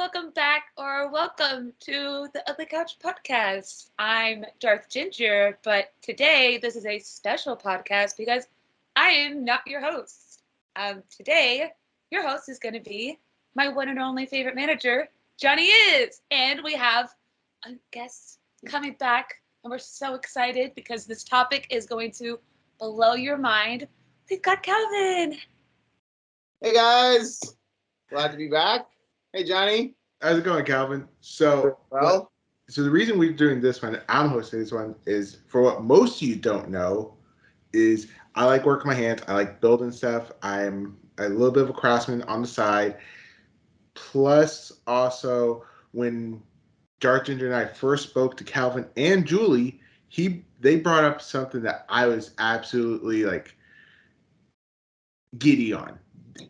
welcome back, or welcome to the Ugly Couch Podcast. I'm Darth Ginger, but today this is a special podcast because I am not your host. Today, your host is going to be my one and only favorite manager, Jonnyizz, and we have a guest coming back, and we're so excited because this topic is going to blow your mind. We've got Calvin. Hey guys, glad to be back. Hey Johnny. How's it going, Calvin? So the reason we're doing this one, I'm hosting this one, is for what most of you don't know, is I like working my hands. I like building stuff. I'm a little bit of a craftsman on the side. Plus, also, when Dark Ginger and I first spoke to Calvin and Julie, they brought up something that I was absolutely giddy on.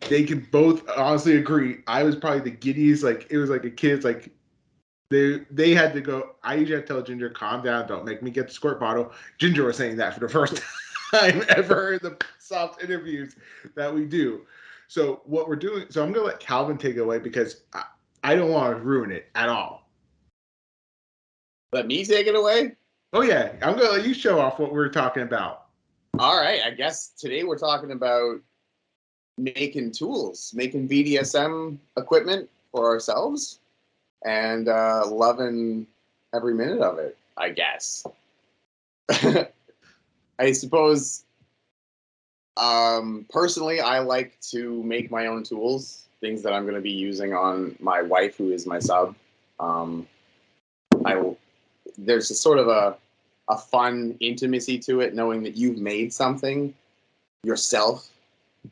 They could both honestly agree. I was probably the giddiest. It was like a kid's they had to go. I usually have to tell Ginger, calm down, don't make me get the squirt bottle. Ginger was saying that for the first time ever in the soft interviews that we do. So what we're doing, so I'm gonna let Calvin take it away because I don't want to ruin it at all. Let me take it away? Oh yeah, I'm gonna let you show off what we're talking about. All right, I guess today we're talking about making tools, making BDSM equipment for ourselves, and loving every minute of it, I guess. I suppose, personally, I like to make my own tools, things that I'm going to be using on my wife, who is my sub. There's a sort of a fun intimacy to it, knowing that you've made something yourself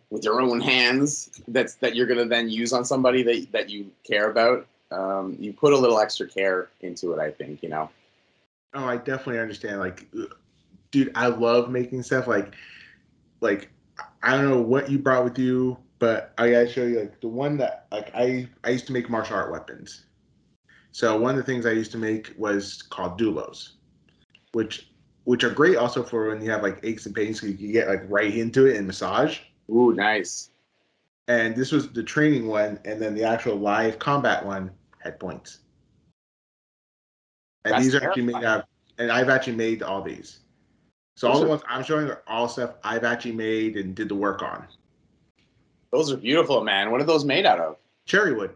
with your own hands that you're going to then use on somebody that you care about. You put a little extra care into it, I think, Oh, I definitely understand. Dude, I love making stuff. I don't know what you brought with you, but I gotta show you the one that I used to make martial art weapons. So one of the things I used to make was called dulos, which are great also for when you have aches and pains, so you can get right into it and massage. Ooh, nice. And this was the training one, and then the actual live combat one had points. And these are actually made out, and I've actually made all these. So all the ones I'm showing are all stuff I've actually made and did the work on. Those are beautiful, man. What are those made out of? Cherry wood.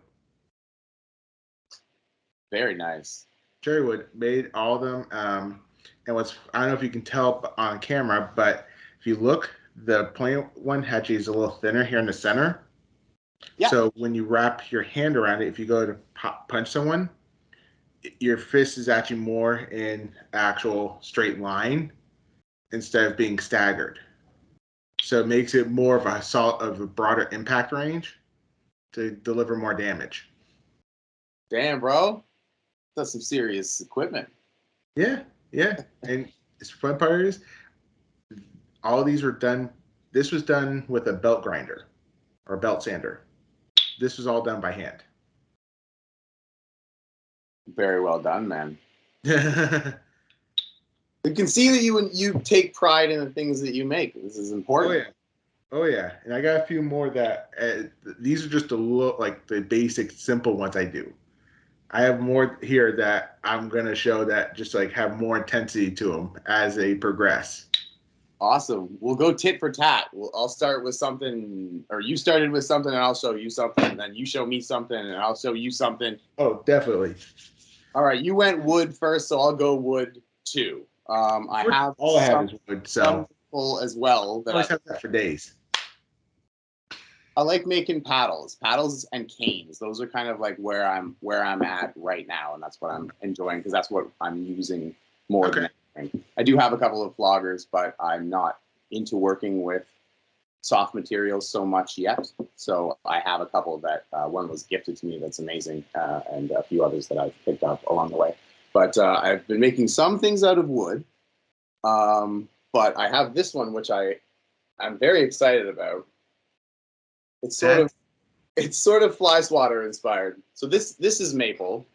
Very nice. Cherry wood, made all of them. And I don't know if you can tell on camera, but if you look, the plain one actually is a little thinner here in the center. Yeah. So when you wrap your hand around it, if you go to punch someone, your fist is actually more in actual straight line instead of being staggered. So it makes it more of a broader impact range to deliver more damage. Damn, bro. That's some serious equipment. Yeah. And the fun part is, all of these were done. This was done with a belt grinder or belt sander. This was all done by hand. Very well done, man. You can see that you take pride in the things that you make. This is important. Oh yeah. And I got a few more that these are just the basic simple ones I do. I have more here that I'm gonna show that just have more intensity to them as they progress. Awesome. We'll go tit for tat. I'll start with something, or you started with something, and I'll show you something, and then you show me something, and I'll show you something. Oh, definitely. All right, you went wood first, so I'll go wood too. I have is wood, so as well. I always have that for days. I like making paddles and canes. Those are kind of where I'm at right now, and that's what I'm enjoying because that's what I'm using more than anything. I do have a couple of floggers, but I'm not into working with soft materials so much yet. So I have a couple that one was gifted to me that's amazing, and a few others that I've picked up along the way. But I've been making some things out of wood. But I have this one, which I'm very excited about. It's sort of fly swatter inspired. So this is maple.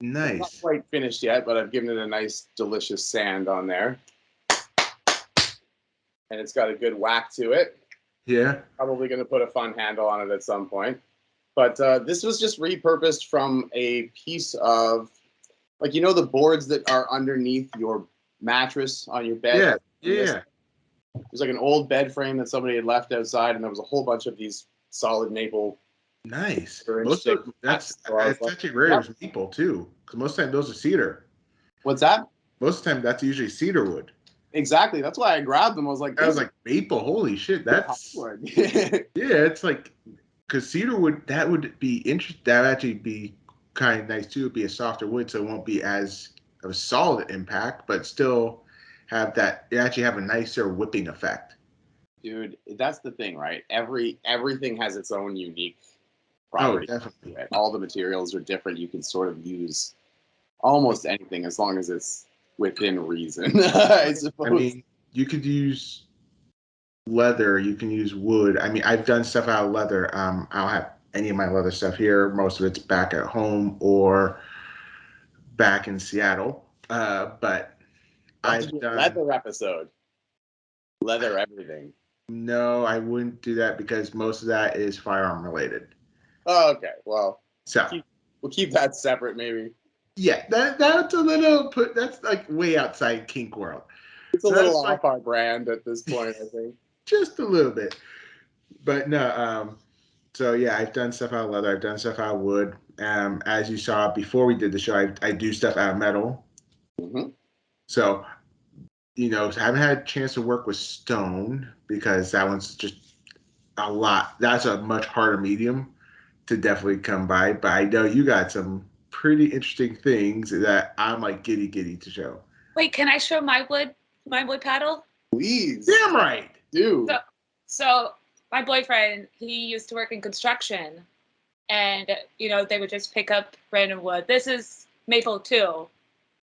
Nice. It's not quite finished yet, but I've given it a nice, delicious sand on there. And it's got a good whack to it. Yeah. Probably going to put a fun handle on it at some point. But this was just repurposed from a piece of, like, you know, the boards that are underneath your mattress on your bed? Yeah. There's like an old bed frame that somebody had left outside, and there was a whole bunch of these solid maple. Nice. That's actually rare as maple too, because most of the time those are cedar. What's that? Most of the time that's usually cedar wood. Exactly. That's why I grabbed them. I was like, maple. Holy shit, that's yeah. It's like, because cedar wood, that would be interesting. That would actually be kind of nice too. It'd be a softer wood, so it won't be as of a solid impact, but still have that. It actually have a nicer whipping effect. Dude, that's the thing, right? Everything has its own unique property. Oh, definitely. Right? All the materials are different. You can sort of use almost anything as long as it's within reason. I suppose. I mean, you could use leather. You can use wood. I mean, I've done stuff out of leather. I don't have any of my leather stuff here. Most of it's back at home or back in Seattle. But I've done leather episode. Leather everything. No, I wouldn't do that because most of that is firearm related. Oh, okay. Well, so we'll keep that separate, maybe. Yeah, that's a little that's like way outside kink world. It's a little off our brand at this point, I think. Just a little bit, but no. So yeah, I've done stuff out of leather. I've done stuff out of wood. As you saw before we did the show, I do stuff out of metal. Mm-hmm. So, I haven't had a chance to work with stone because that one's just a lot. That's a much harder medium to definitely come by. But I know you got some pretty interesting things that I'm like giddy to show. Wait, can I show my wood paddle? Please. Damn right. Dude. So my boyfriend, he used to work in construction, and they would just pick up random wood. This is maple too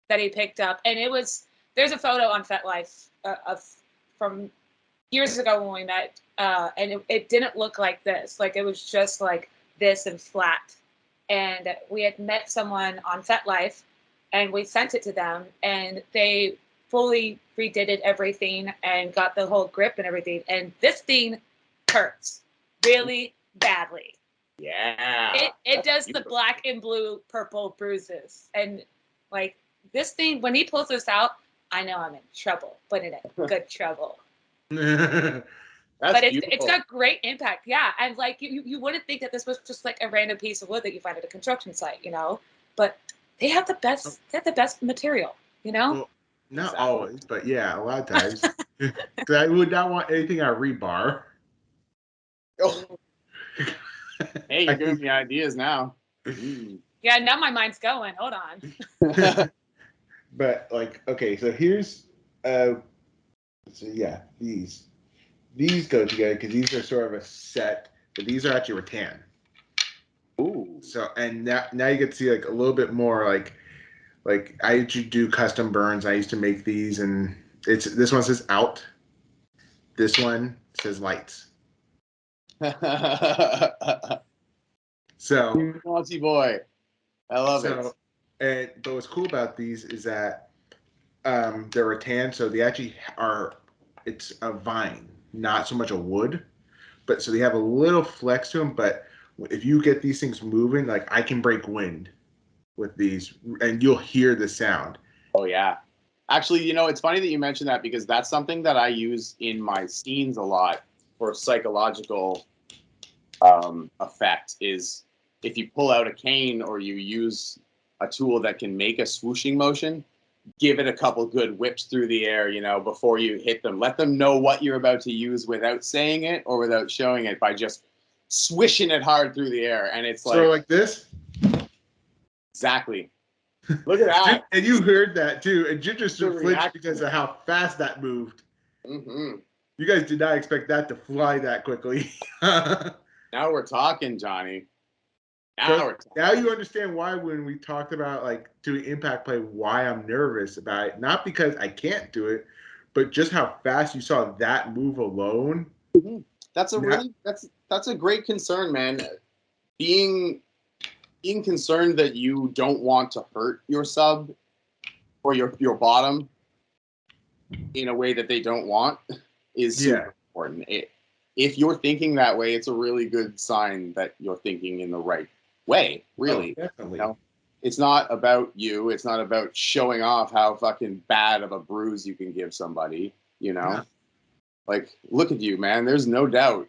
that he picked up, and there's a photo on FetLife from years ago when we met, and it didn't look like this. Like, it was just like this and flat. And we had met someone on FetLife, and we sent it to them, and they fully redid everything and got the whole grip and everything. And this thing hurts really badly. Yeah. It does beautiful. The black and blue purple bruises. And like, this thing, when he pulls this out, I know I'm in trouble, but in a good trouble. But it's got great impact, yeah. And like, you wouldn't think that this was just like a random piece of wood that you find at a construction site, But they have the best. They have the best material, Well, not always, but yeah, a lot of times. Because I would not want anything out of rebar. Oh. Hey, you're giving me ideas now. Yeah, now my mind's going. Hold on. But like, okay, so here's, these go together because these are sort of a set, but these are actually rattan. Ooh. So, and now you get to see like a little bit more like I used to do custom burns. I used to make these, and this one says out. This one says lights. So, naughty boy, I love it. But what's cool about these is that they're rattan, so they actually are. It's a vine, not so much a wood, but so they have a little flex to them. But if you get these things moving, like I can break wind with these, and you'll hear the sound. Oh yeah, actually, it's funny that you mentioned that because that's something that I use in my scenes a lot for psychological effect. Is if you pull out a cane or you use a tool that can make a swooshing motion, give it a couple good whips through the air, before you hit them. Let them know what you're about to use without saying it or without showing it by just swishing it hard through the air. And it's like this. Exactly. Look at that. And you heard that too. And Ginger flinched because of how fast that moved. Mm-hmm. You guys did not expect that to fly that quickly. Now we're talking, Johnny. Now you understand why when we talked about like doing impact play, why I'm nervous about it. Not because I can't do it, but just how fast you saw that move alone. Mm-hmm. That's a great concern, man. Being concerned that you don't want to hurt your sub or your bottom in a way that they don't want is super important. if you're thinking that way, it's a really good sign that you're thinking in the right way, really. Oh, definitely. You know? It's not about you. It's not about showing off how fucking bad of a bruise you can give somebody, you know? Yeah. Like, look at you, man. There's no doubt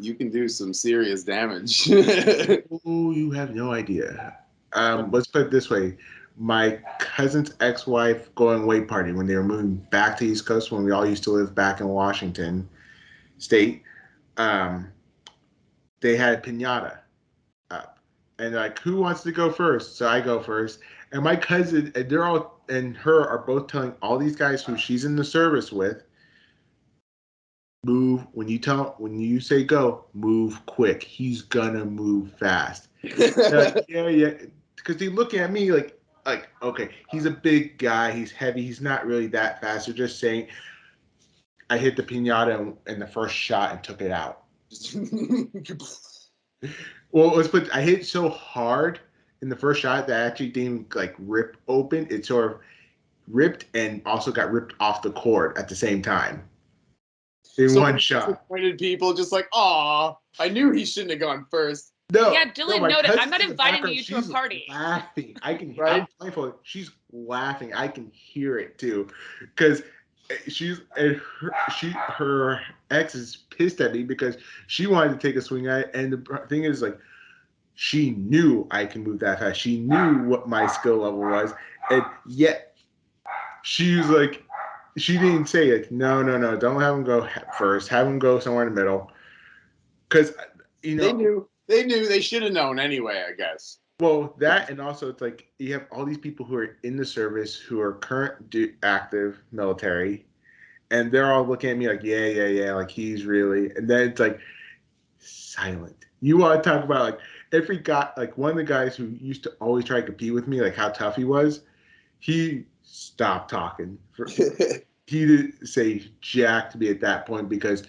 you can do some serious damage. Oh, you have no idea. Let's put it this way. My cousin's ex-wife going away party when they were moving back to East Coast when we all used to live back in Washington State, they had piñata up. And like, who wants to go first? So I go first. And my cousin, and they're all, and her are both telling all these guys who she's in the service with, move when you say go, move quick. He's gonna move fast. Like, yeah, because they look at me like okay, he's a big guy, he's heavy, he's not really that fast. They're just saying I hit the pinata in the first shot and took it out. Well, I hit so hard in the first shot that I actually didn't like rip open. It sort of ripped and also got ripped off the cord at the same time. In one shot. Disappointed people just like, aw, I knew he shouldn't have gone first. No, yeah, Dylan, no, I'm not inviting you to a party. Laughing. I can right? I'm blindfolded. She's laughing. I can hear it too. Because her ex is pissed at me because she wanted to take a swing at it. And the thing is, like, she knew I can move that fast. She knew what my skill level was. And yet she was like, she didn't say it. No, don't have him go first. Have him go somewhere in the middle. Because, you know. They knew. They should have known anyway, I guess. Well, that, and also it's like you have all these people who are in the service who are current active military, and they're all looking at me like, yeah, like he's really, and then it's like silent. You want to talk about like every guy, like one of the guys who used to always try to compete with me, like how tough he was, he stopped talking. He didn't say jack to me at that point because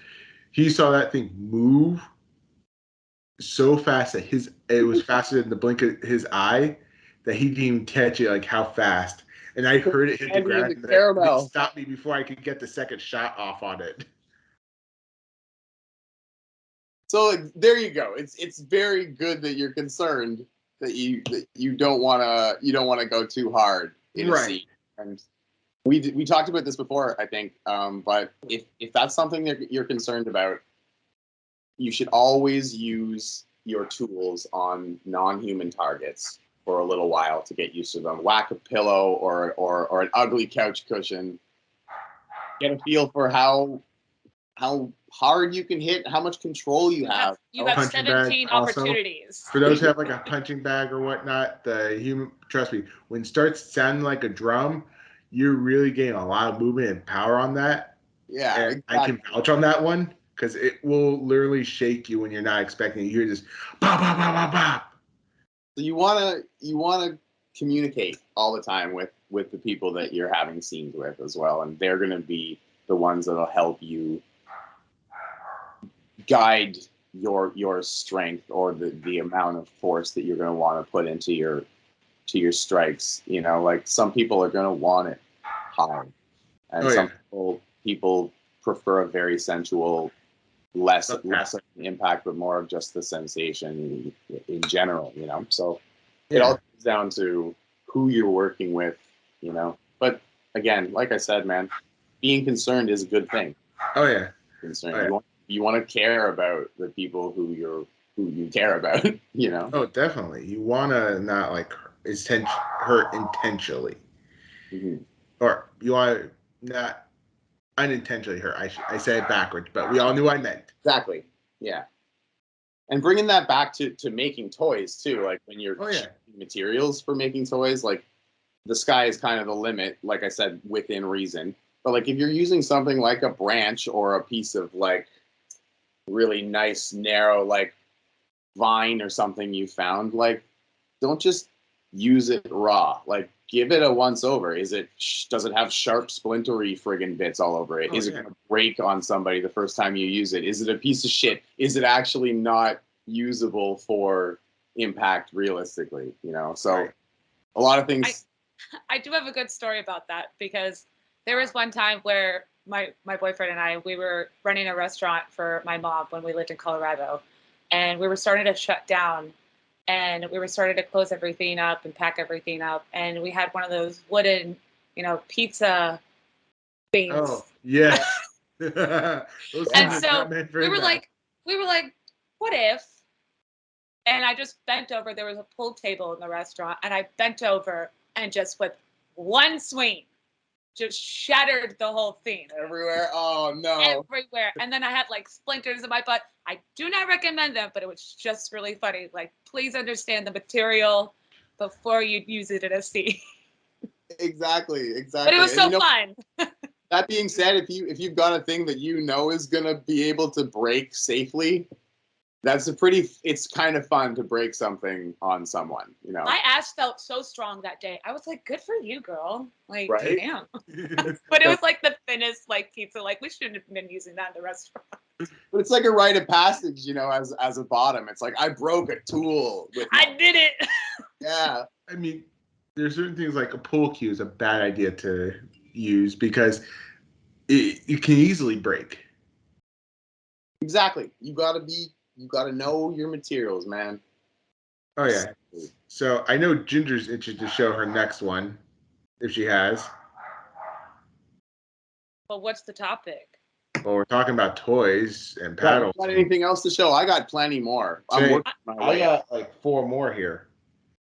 he saw that thing move so fast that it was faster than the blink of his eye that he didn't even catch it, like how fast. And I heard it hit the ground and it stopped me before I could get the second shot off on it. So there you go. It's very good that you're concerned that you don't wanna go too hard in a scene. And we talked about this before, I think. But if that's something that you're concerned about, you should always use your tools on non-human targets for a little while to get used to them. Whack a pillow or an ugly couch cushion. Get a feel for how hard you can hit, how much control you have. You have 17 opportunities. For those who have like a punching bag or whatnot, trust me, when it starts sounding like a drum, you're really getting a lot of movement and power on that. Yeah, and exactly. I can vouch on that one. Because it will literally shake you when you're not expecting it. You're just bop, bop, bop, bop, bop. So you wanna communicate all the time with the people that you're having scenes with as well, and they're gonna be the ones that'll help you guide your strength or the amount of force that you're gonna want to put into your strikes. You know, like some people are gonna want it hard, and some people prefer a very sensual. Less of an impact, but more of just the sensation in general, you know. So it all comes down to who you're working with, you know. But again, like I said, man, being concerned is a good thing. Oh yeah, concerned. Oh, yeah. You want to care about the people who you care about, you know. Oh, definitely. You want to not like hurt intentionally, or you want to not. Unintentionally hurt. I said it backwards, but we all knew what I meant. Exactly. Yeah. And bringing that back to making toys too, like when you're materials for making toys, like the sky is kind of the limit, like I said, within reason. But like if you're using something like a branch or a piece of like really nice, narrow, like vine or something you found, like don't just use it raw. Like give it a once over. Does it have sharp, splintery friggin' bits all over it? Is it going to break on somebody the first time you use it? Is it a piece of shit? Is it actually not usable for impact realistically? You know, so a lot of things. I do have a good story about that because there was one time where my boyfriend and I, we were running a restaurant for my mom when we lived in Colorado, and we were starting to shut down, and we were starting to close everything up and pack everything up, and we had one of those wooden, pizza things. Oh, yeah. Those And things are so not meant for that. we were like, what if? And I just bent over. There was a pool table in the restaurant, and I bent over and just with one swing, just shattered the whole thing. Everywhere. Oh no. Everywhere. And then I had like splinters in my butt. I do not recommend them, but it was just really funny. Like, please understand the material before you use it in a scene. Exactly. But it was so fun. That being said, if you've got a thing that you know is gonna be able to break safely, it's kind of fun to break something on someone, My ass felt so strong that day. I was like, good for you, girl. Like, right? damn. But it was like the thinnest pizza. Like, we shouldn't have been using that in the restaurant. But it's like a rite of passage, as a bottom. It's like I broke a tool. I did it. Yeah. I mean, there's certain things like a pool cue is a bad idea to use because it can easily break. Exactly. You gotta know your materials, man. Oh yeah. So I know Ginger's interested to show her next one, if she has. Well, what's the topic? Well, we're talking about toys and paddles. Got anything else to show? I got plenty more. I'm working my way up. I got like 4 more here.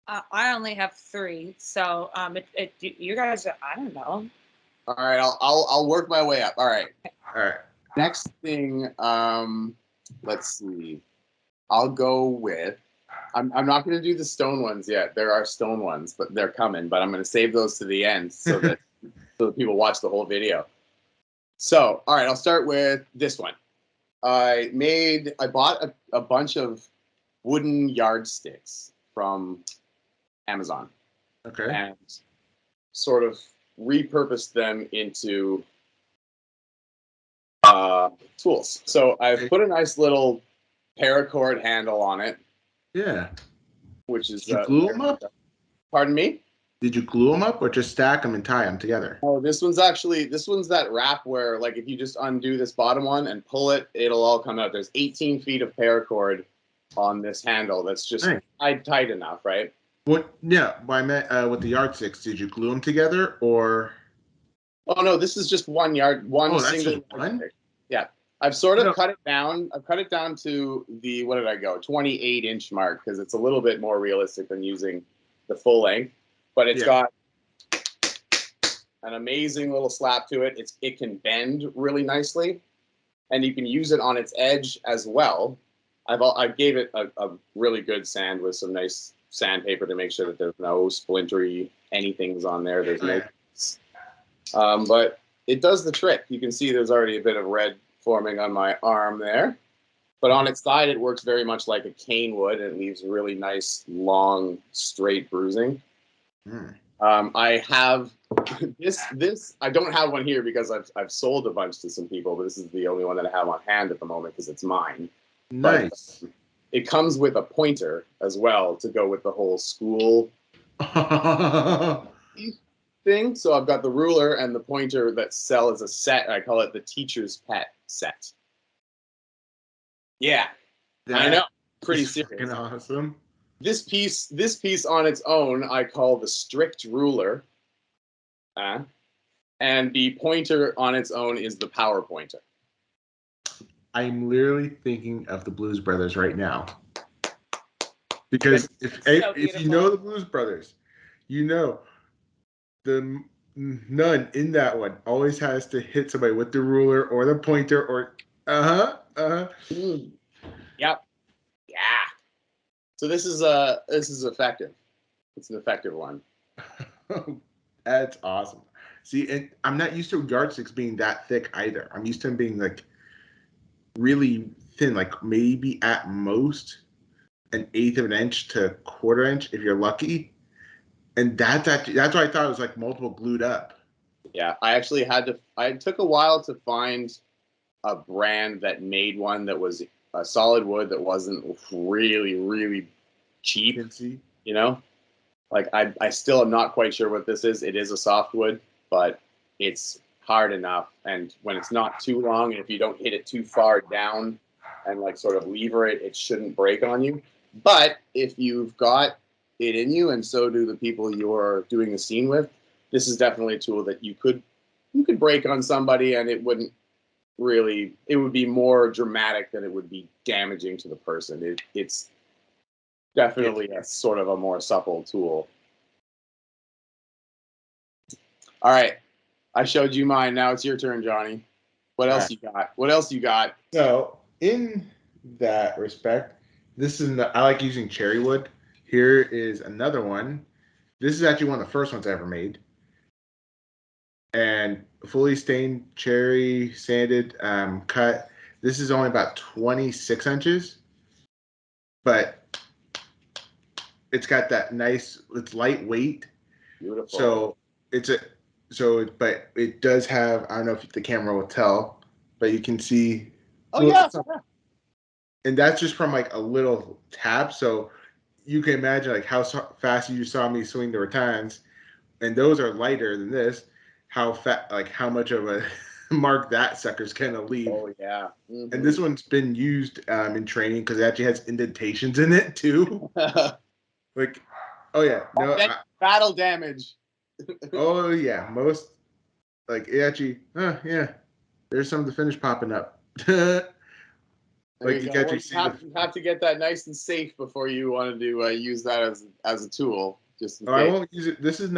I only have 3, so you guys, I don't know. All right, I'll work my way up. All right. All right. Next thing, let's see. I'll go with. I'm not going to do the stone ones yet. There are stone ones, but they're coming. But I'm going to save those to the end so that people watch the whole video. So, all right, I'll start with this one. I bought a bunch of wooden yardsticks from Amazon. Okay. And sort of repurposed them into tools. So I've put a nice little paracord handle on it. Yeah. Which is. Did you glue them up? Pardon me? Did you glue them up or just stack them and tie them together? Oh, this one's that wrap where, like, if you just undo this bottom one and pull it, it'll all come out. There's 18 feet of paracord on this handle that's just tight enough, right? What? Yeah, I meant with the yardsticks. Did you glue them together or? Oh no, this is just one single yardstick. Yeah, I've sort of cut it down. I've cut it down to the 28-inch mark because it's a little bit more realistic than using the full length. But it's got an amazing little slap to it. It can bend really nicely, and you can use it on its edge as well. I gave it a really good sand with some nice sandpaper to make sure that there's no splintery anything's on there. There's no, but it does the trick. You can see there's already a bit of red forming on my arm there, but on its side it works very much like a cane would, and it leaves really nice, long, straight bruising. I have this. I don't have one here because I've sold a bunch to some people, but this is the only one that I have on hand at the moment because it's mine. Nice. But it comes with a pointer as well to go with the whole school thing. So I've got the ruler and the pointer that sell as a set. I call it the teacher's pet set. Yeah, I know. Pretty serious. Awesome. This piece on its own, I call the strict ruler. And the pointer on its own is the power pointer. I'm literally thinking of the Blues Brothers right now. Because if you know the Blues Brothers, you know the nun in that one always has to hit somebody with the ruler or the pointer or Yep. Yeah. So this is effective. It's an effective one. That's awesome. See, and I'm not used to yardsticks being that thick either. I'm used to them being like really thin, like maybe at most an 1/8 of an inch to 1/4 inch if you're lucky. And that's why I thought it was like multiple glued up. Yeah, I took a while to find a brand that made one that was a solid wood that wasn't really, really cheap. Like I still am not quite sure what this is. It is a softwood, but it's hard enough, and when it's not too long, and if you don't hit it too far down and like sort of lever it, it shouldn't break on you. But if you've got it in you, and so do the people you're doing the scene with, this is definitely a tool that you could break on somebody, and it wouldn't really, it would be more dramatic than it would be damaging to the person. It's definitely a sort of a more supple tool. All right, I showed you mine. Now it's your turn, Johnny. What else you got? What else you got? So in that respect, I like using cherry wood. Here is another one. This is actually one of the first ones I ever made. And fully stained cherry, sanded, cut. This is only about 26 inches, but it's got that nice, it's lightweight. Beautiful. But it does have, I don't know if the camera will tell, but you can see. Oh, yeah. And that's just from like a little tab. So you can imagine like how fast you saw me swing the ratans, and those are lighter than this. How much of a mark that sucker's gonna leave. Oh, yeah. Mm-hmm. And this one's been used in training because it actually has indentations in it too. Like, oh yeah, no battle damage. Oh yeah, most like it actually. Yeah, there's some of the finish popping up. Like you have to get that nice and safe before you want to use that as a tool. I won't use it. This is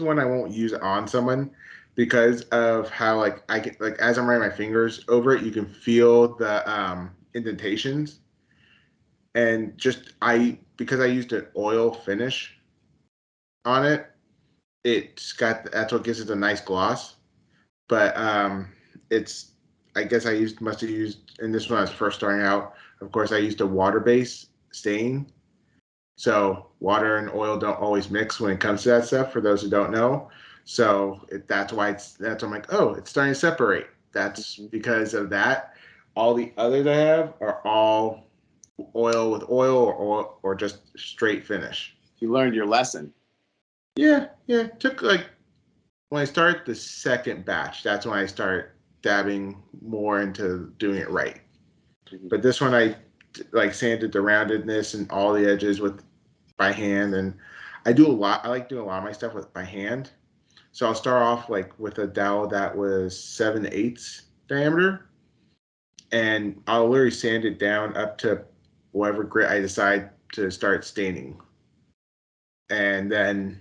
one I won't use on someone because of how like I can like as I'm running my fingers over it, you can feel the indentations, and because I used an oil finish on it, that's what gives it a nice gloss. But it's I guess must have used in this one I was first starting out. Of course, I used a water-based stain. So water and oil don't always mix when it comes to that stuff. For those who don't know, so that's why I'm like, oh, it's starting to separate. That's because of that. All the others I have are all oil with oil or just straight finish. You learned your lesson. Yeah. It took like when I started the second batch, that's when I started dabbing more into doing it right. But this one I like sanded the roundedness and all the edges by hand, and I like doing a lot of my stuff by hand. So I'll start off like with a dowel that was 7/8 diameter, and I'll literally sand it down up to whatever grit I decide to start staining. And then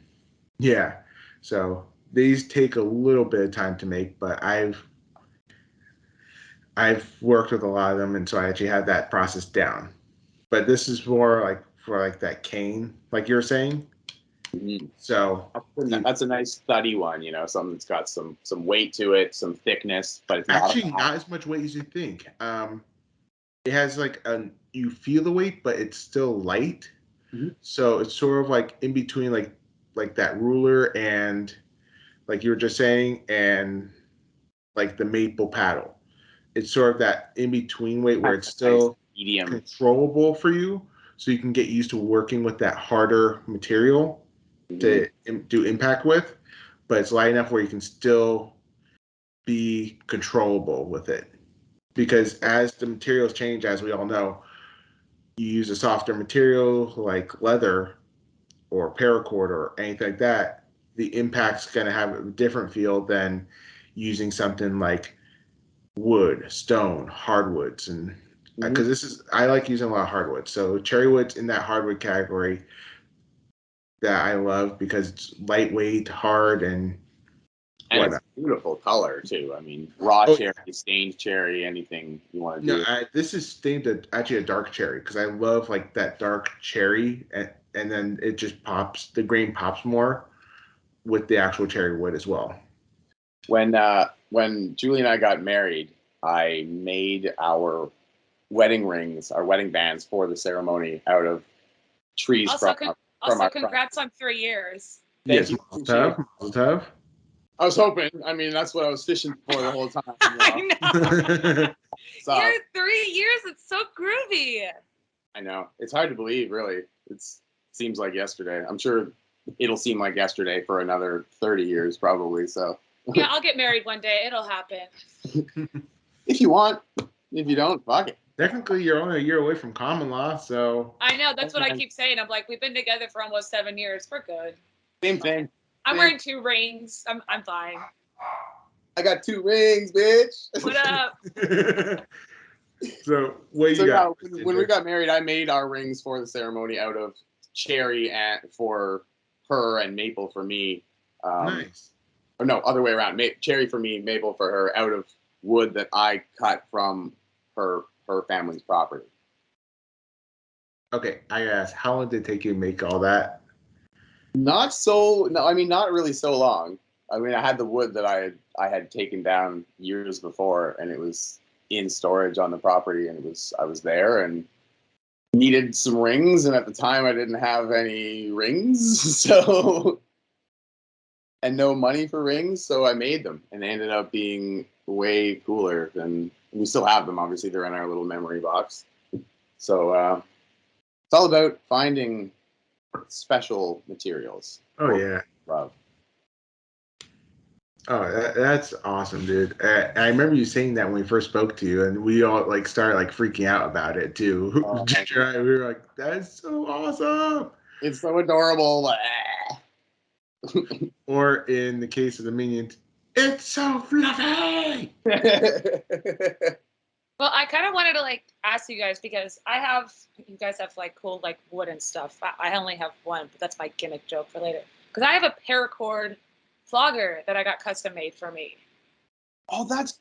so these take a little bit of time to make, but I've worked with a lot of them, and so I actually have that process down. But this is more like for like that cane, like you were saying. Mm-hmm. So that's a nice thuddy one, something that's got some weight to it, some thickness, but it's actually not as much weight as you think. It has like you feel the weight, but it's still light. Mm-hmm. So it's sort of like in between like that ruler and like you were just saying, and like the maple paddle. It's sort of that in between weight where it's still medium controllable for you, so you can get used to working with that harder material to do impact with, but it's light enough where you can still be controllable with it. Because as the materials change, as we all know, you use a softer material like leather or paracord or anything like that, the impact's going to have a different feel than using something like wood, stone, hardwoods, and because I like using a lot of hardwoods. So cherry wood's in that hardwood category that I love because it's lightweight, hard, and it's a beautiful color too. I mean, raw cherry, stained cherry, anything you want to do. This is stained actually a dark cherry because I love like that dark cherry, and then it just pops. The grain pops more with the actual cherry wood as well. When Julie and I got married, I made our wedding rings, our wedding bands for the ceremony out of trees. Also, congrats on 3 years. Yes, tough. I was hoping. I mean, that's what I was fishing for the whole time. I know. You're 3 years. It's so groovy. I know. It's hard to believe, really. It seems like yesterday. I'm sure it'll seem like yesterday for another 30 years, probably. So. Yeah, I'll get married one day. It'll happen. If you want. If you don't, fuck it. Technically, you're only a year away from common law, so. I know. That's what I keep saying. I'm like, we've been together for almost 7 years. We're good. Same thing. I'm wearing 2 rings. I'm fine. I got 2 rings, bitch. What up? So what you got? Yeah, when we got married, I made our rings for the ceremony out of cherry for her and maple for me. Nice. Or no, other way around. Cherry for me, maple for her, out of wood that I cut from her family's property. Okay, I asked, how long did it take you to make all that? Not really so long. I mean, I had the wood that I had taken down years before, and it was in storage on the property, and I was there and needed some rings, and at the time I didn't have any rings, so and no money for rings, so I made them, and they ended up being way cooler than we still have them. Obviously, they're in our little memory box. So it's all about finding special materials. Oh yeah. Love. Oh, that's awesome, dude. I remember you saying that when we first spoke to you, and we all like started like freaking out about it too. Ginger and I, we were like, "That's so awesome!" It's so adorable. Or in the case of the minions, it's so fluffy. Well, I kind of wanted to like ask you guys because you guys have like cool like wooden stuff. I only have one, but that's my gimmick joke for later. Because I have a paracord flogger that I got custom made for me. Oh, that's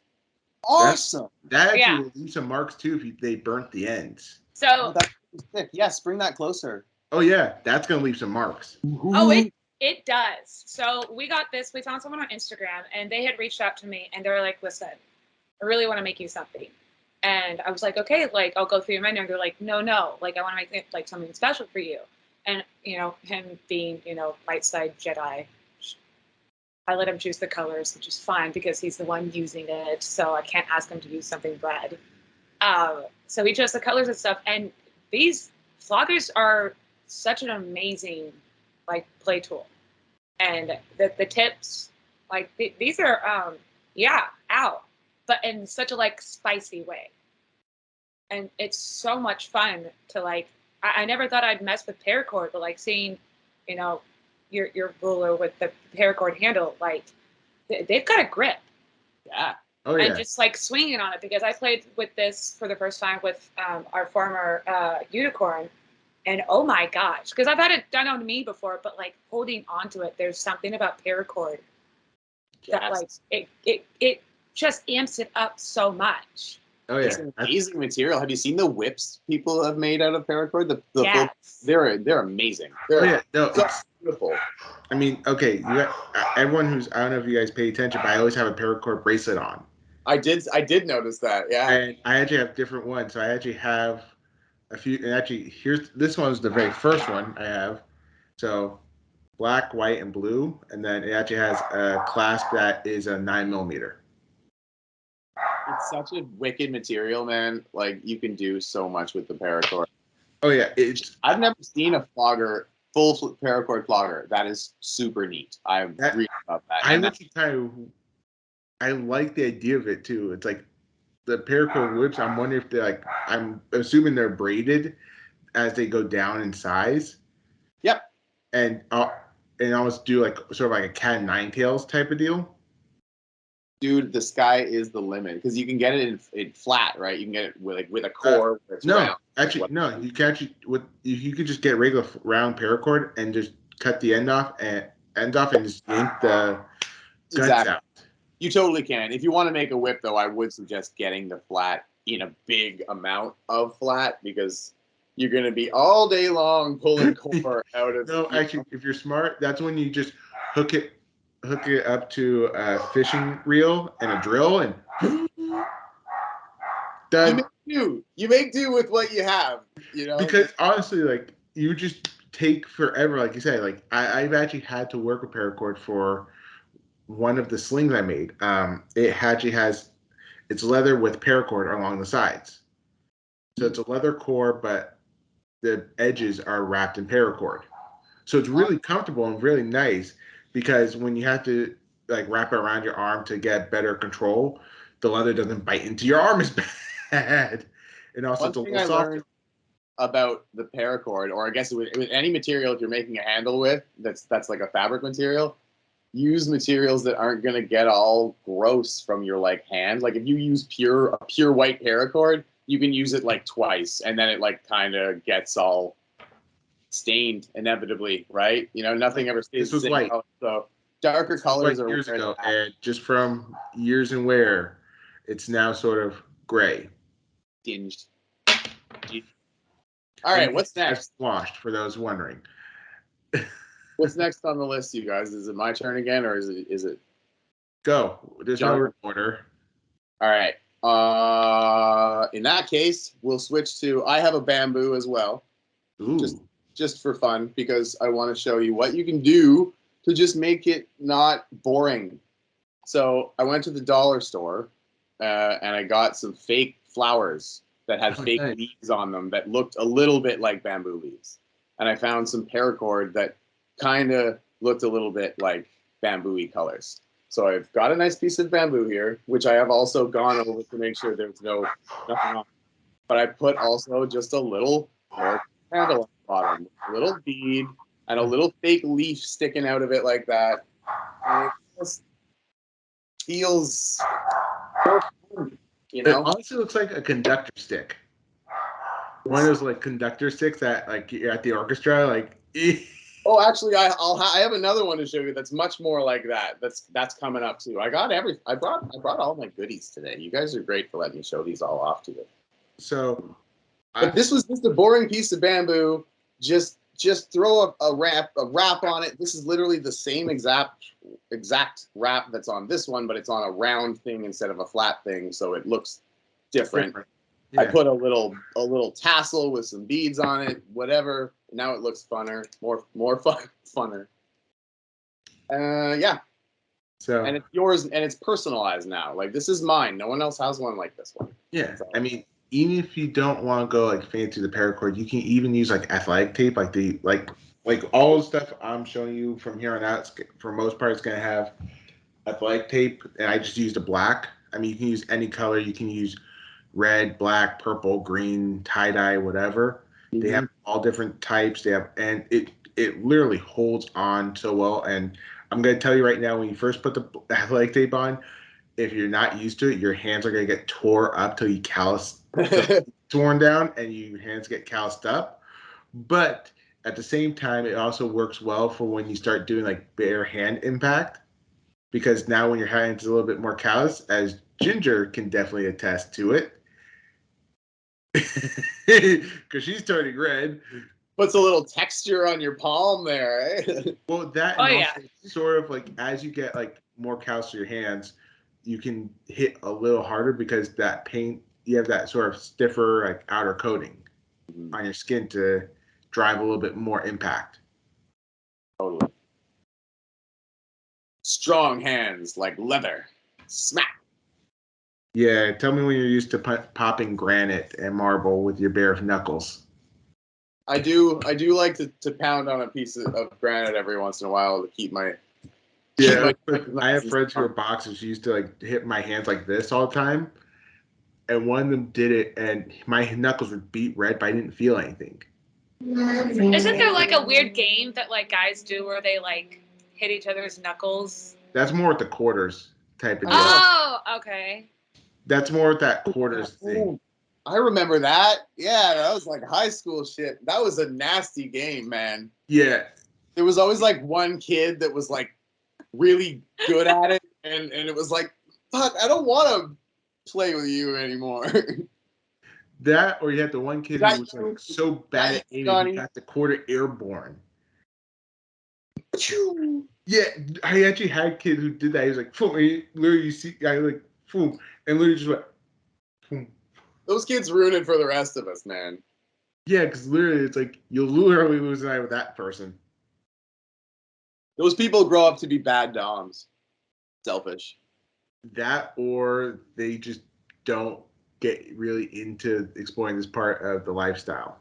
awesome. That actually will leave some marks too if they burnt the ends. So that's sick. Yes, bring that closer. Oh yeah, that's gonna leave some marks. Oh, it does. So we got this. We found someone on Instagram, and they had reached out to me, and they were like, "Listen, I really want to make you something." And I was like, "Okay, like I'll go through your menu." And they're like, "No, like I want to make it like something special for you." And him being light side Jedi, I let him choose the colors, which is fine because he's the one using it, so I can't ask him to use something red. So he chose the colors and stuff, and these floggers are such an amazing like play tool, and the tips, like these are but in such a like spicy way, and it's so much fun to like. I never thought I'd mess with paracord, but like seeing, your ruler with the paracord handle, like they've got a grip. Yeah. Oh yeah. And just like swinging on it, because I played with this for the first time with our former unicorn, and oh my gosh, because I've had it done on me before, but like holding onto it, there's something about paracord that like it just amps it up so much. Oh yeah, it's an amazing material. Have you seen the whips people have made out of paracord? Yes. They're amazing. No, it's beautiful. I mean, okay, you got everyone who's, I don't know if you guys pay attention, but I always have a paracord bracelet on. I did notice that. Yeah. And I actually have different ones. So I actually have a few, and actually this one's the very first one I have. So black, white, and blue, and then it actually has a clasp that is a 9mm. It's such a wicked material, man. Like you can do so much with the paracord. Oh yeah, I've never seen a flogger, full paracord flogger. That is super neat. I agree about that. I like the idea of it too. It's like the paracord whips. I'm wondering if they're like, I'm assuming they're braided as they go down in size. Yep. And almost do like sort of like a cat and nine tails type of deal. Dude, the sky is the limit because you can get it in flat, right? You can get it with a core. No. You can actually you could just get regular round paracord and just cut the end off and just yank the guts out. You totally can. If you want to make a whip, though, I would suggest getting the flat in a big amount of flat because you're going to be all day long pulling core out of. No, actually, if you're smart, that's when you just hook it up to a fishing reel and a drill and done. You make do with what you have, Because honestly, like you just take forever, like you said. Like I've actually had to work with paracord for one of the slings I made. It actually has it's leather with paracord along the sides, so it's a leather core, but the edges are wrapped in paracord. So it's really comfortable and really nice because when you have to like wrap it around your arm to get better control, the leather doesn't bite into your arm as bad. And also One it's a thing little I softer. learned about the paracord, or I guess with any material, if you're making a handle with that's like a fabric material, use materials that aren't gonna get all gross from your like hand. Like if you use a pure white paracord, you can use it like twice, and then it like kind of gets all stained inevitably, right? You know, nothing ever stays This the was same white. color. So darker This was colors white are years where it's ago, at. and just from years and wear, it's now sort of gray. Dinged. All right, what's next? Washed, for those wondering. What's next on the list, you guys? Is it my turn again, or is it? Go. There's no order. All right. In that case, we'll switch to. I have a bamboo as well. Ooh. Just for fun, because I want to show you what you can do to just make it not boring. So I went to the dollar store and I got some fake flowers that had fake leaves on them that looked a little bit like bamboo leaves. And I found some paracord that kind of looked a little bit like bamboo-y colors. So I've got a nice piece of bamboo here, which I have also gone over to make sure there's nothing on. But I put also just a little paracord handle on the bottom, a little bead, and a little fake leaf sticking out of it like that. And it just feels, you know? It honestly looks like a conductor stick. One of those like conductor sticks that like you're at the orchestra, like. Oh, actually, I have another one to show you that's much more like that. That's coming up too. I brought all my goodies today. You guys are great for letting me show these all off to you. So, but this was just a boring piece of bamboo. Just throw a wrap on it. This is literally the same exact wrap that's on this one, but it's on a round thing instead of a flat thing, so it looks different. Yeah. I put a little tassel with some beads on it, whatever. Now it looks funner, more funner. Yeah. So, and it's yours, and it's personalized now. Like, this is mine. No one else has one like this one. Yeah. So, I mean, even if you don't want to go like fancy the paracord, you can even use like athletic tape, like all the stuff I'm showing you from here on out. For most part, it's gonna have athletic tape, and I just used a black. I mean, you can use any color. You can use red, black, purple, green, tie-dye, whatever. Mm-hmm. They have all different types. And it literally holds on so well. And I'm going to tell you right now, when you first put the athletic tape on, if you're not used to it, your hands are going to get tore up till you torn down, and your hands get calloused up. But at the same time, it also works well for when you start doing like bare hand impact, because now when your hands are a little bit more callous, as Ginger can definitely attest to it, because she's turning red. Puts a little texture on your palm there, eh? Well, that and also sort of like as you get like more callous to your hands, you can hit a little harder because that paint, you have that sort of stiffer like outer coating on your skin to drive a little bit more impact. Totally. Strong hands like leather. Smack. Yeah, tell me when you're used to popping granite and marble with your bare knuckles. I do like to pound on a piece of granite every once in a while to keep my. Yeah, I have friends who are boxers who used to like hit my hands like this all the time, and one of them did it, and my knuckles would beat red, but I didn't feel anything. Isn't there like a weird game that like guys do where they like hit each other's knuckles? That's more with the quarters type of deal. Oh, okay. That's more with that quarters thing. I remember that. Yeah, that was like high school shit. That was a nasty game, man. Yeah. There was always like one kid that was like really good at it, and it was like, fuck, I don't want to play with you anymore. That, or you had the one kid who was like so bad at aiming, he got the quarter airborne. Yeah, I actually had a kid who did that. He was like, boom, and literally you see, I like, boom, and literally just went, boom. Those kids ruined it for the rest of us, man. Yeah, because literally it's like, you'll literally lose an eye with that person. Those people grow up to be bad doms. Selfish. That, or they just don't get really into exploring this part of the lifestyle.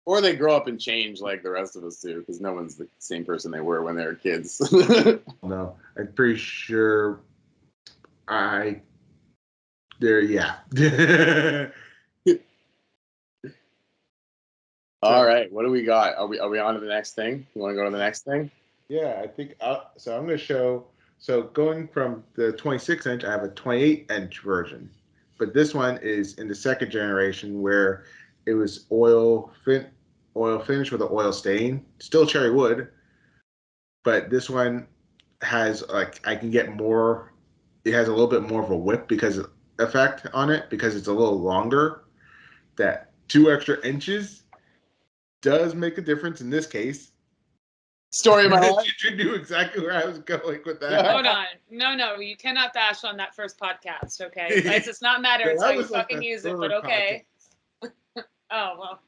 Or they grow up and change like the rest of us do, because no one's the same person they were when they were kids. No, I'm pretty sure yeah. All right, what do we got? Are we on to the next thing? You want to go to the next thing? Yeah, I think so. I'm going to show. So going from the 26-inch, I have a 28-inch version, but this one is in the second generation where it was oil finish with an oil stain, still cherry wood, but this one has like I can get more. It has a little bit more of a whip because effect on it because it's a little longer. That 2 extra inches does make a difference in this case. Story of my life. You knew exactly where I was going with that. Hold on. No, you cannot bash on that first podcast, okay? It does not matter. Yeah, It's how you was like fucking the use it, third but okay. podcast. Oh, well.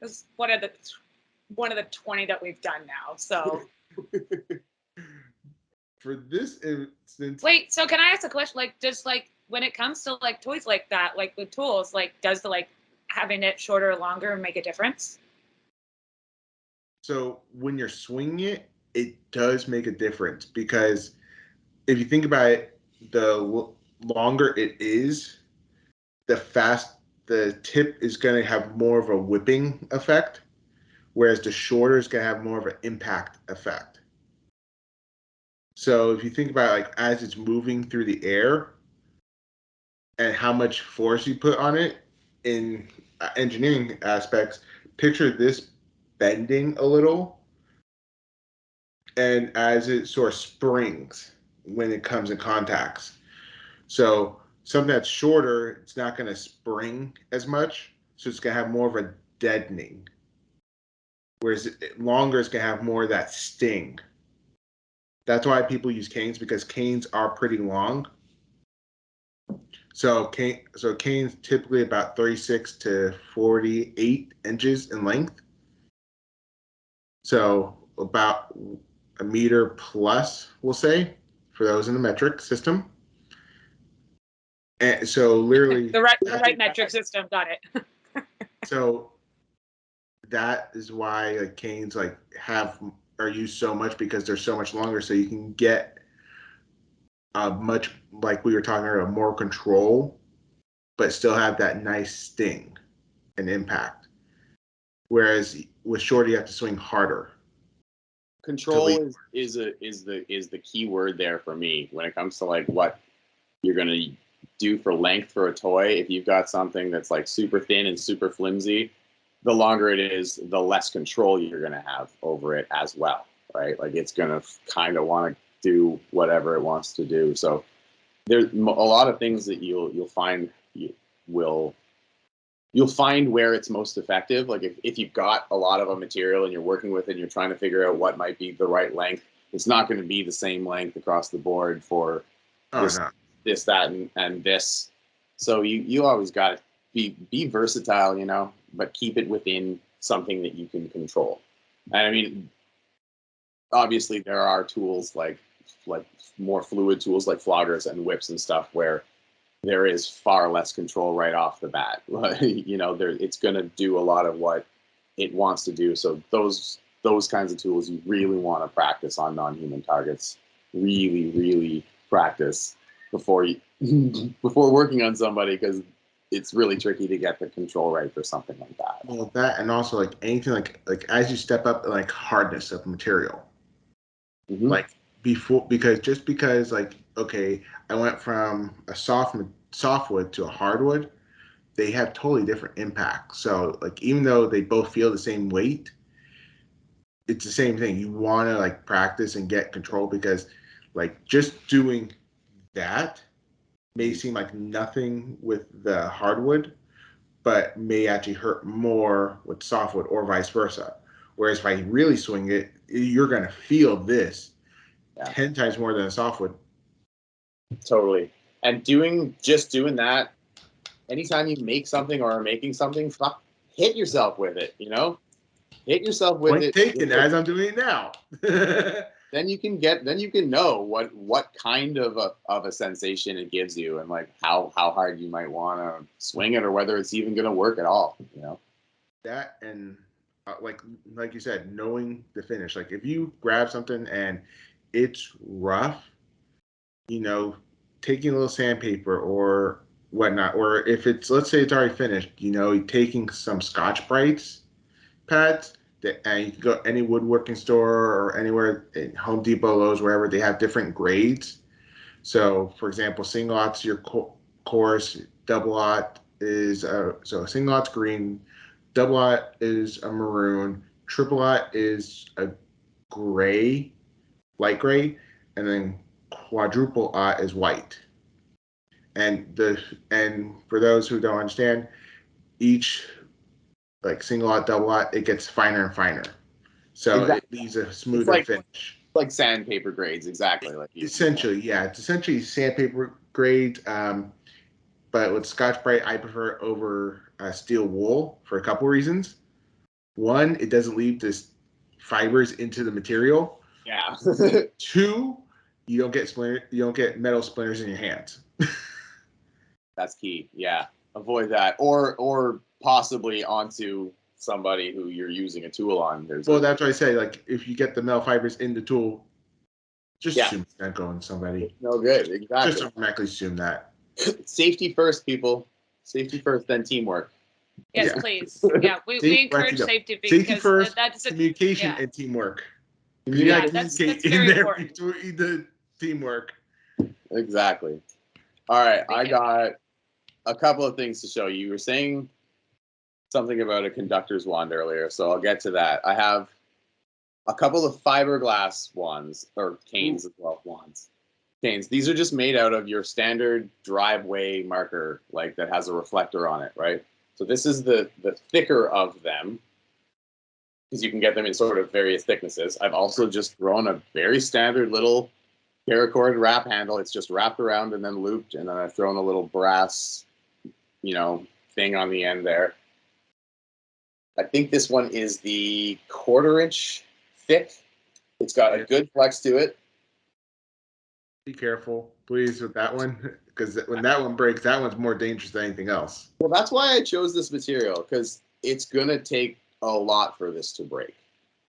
This is one of the 20 that we've done now, so. For this instance. Wait, so can I ask a question? Like, just like, when it comes to, like, toys like that, like, with tools, like, does the, like, having it shorter or longer make a difference? So when you're swinging it, it does make a difference because if you think about it, the longer it is, the tip is going to have more of a whipping effect, whereas the shorter is going to have more of an impact effect. So if you think about it, like as it's moving through the air and how much force you put on it in engineering aspects, picture this bending a little, and as it sort of springs when it comes in contacts. So something that's shorter, it's not going to spring as much, so it's going to have more of a deadening. Whereas longer is going to have more of that sting. That's why people use canes, because canes are pretty long. So canes typically about 36 to 48 inches in length. So about a meter plus, we'll say, for those in the metric system. And so literally the right metric system, got it. So that is why like canes like are used so much, because they're so much longer, so you can get much, like we were talking about, more control, but still have that nice sting and impact. Whereas with shorter, you have to swing harder. Control is the key word there for me when it comes to like what you're gonna do for length for a toy. If you've got something that's like super thin and super flimsy, the longer it is, the less control you're gonna have over it as well, right? Like it's gonna kind of want to do whatever it wants to do. So there's a lot of things that you'll find you'll find where it's most effective. Like if you've got a lot of a material and you're working with it and you're trying to figure out what might be the right length, it's not going to be the same length across the board for this, that, and this. So you always got to be versatile, you know, but keep it within something that you can control. And I mean, obviously there are tools like more fluid tools like floggers and whips and stuff where there is far less control right off the bat. You know, it's going to do a lot of what it wants to do. So those kinds of tools you really want to practice on non-human targets. Really, really practice before working on somebody, because it's really tricky to get the control right for something like that. Well, that, and also like anything like as you step up, like hardness of material, like because like, okay, I went from a softwood to a hardwood, they have totally different impacts. So like even though they both feel the same weight, it's the same thing. You want to like practice and get control, because like just doing that may seem like nothing with the hardwood, but may actually hurt more with softwood, or vice versa. Whereas if I really swing it, you're going to feel this 10 times more than a softwood. Totally. And doing that, anytime you make something or are making something, hit yourself with it, you know? Hit yourself with it. Taken, as I'm doing it now. Then you can know what kind of a sensation it gives you, and like how hard you might want to swing it, or whether it's even going to work at all, you know? That, and like you said, knowing the finish. Like if you grab something and it's rough, taking a little sandpaper or whatnot, or if it's, let's say it's already finished, taking some Scotch-Brite pads and you can go any woodworking store or anywhere, in Home Depot, Lowe's, wherever, they have different grades. So, for example, single aught's your coarse, double aught is so single aught's green, double aught is a maroon, triple aught is a gray, light gray, and then quadruple aught is white. And for those who don't understand, each like single aught, double aught, it gets finer and finer. So exactly. It leaves a smoother finish. Like sandpaper grades, exactly. Essentially, yeah. It's essentially sandpaper grades. But with Scotch-Brite, I prefer over steel wool for a couple reasons. One, it doesn't leave this fibers into the material. Yeah. Two, you don't get metal splinters in your hands. That's key. Yeah. Avoid that. Or possibly onto somebody who you're using a tool on. That's what I say. Like if you get the metal fibers in the tool, just assume it's not going to somebody. No good. Exactly. Just automatically assume that. Safety first, people. Safety first, then teamwork. Yes, please. Yeah, we encourage safety because safety first, that's communication and teamwork. Yeah, that's very important. The teamwork. Exactly. All right, I got a couple of things to show you. You were saying something about a conductor's wand earlier, so I'll get to that. I have a couple of fiberglass wands, or canes as well, wands. Canes. These are just made out of your standard driveway marker, like that has a reflector on it, right? So this is the thicker of them, because you can get them in sort of various thicknesses. I've also just thrown a very standard little paracord wrap handle. It's just wrapped around and then looped, and then I've thrown a little brass, thing on the end there. I think this one is the 1/4 inch thick. It's got a good flex to it. Be careful, please, with that one, because when that one breaks, that one's more dangerous than anything else. Well, that's why I chose this material, because it's going to take a lot for this to break.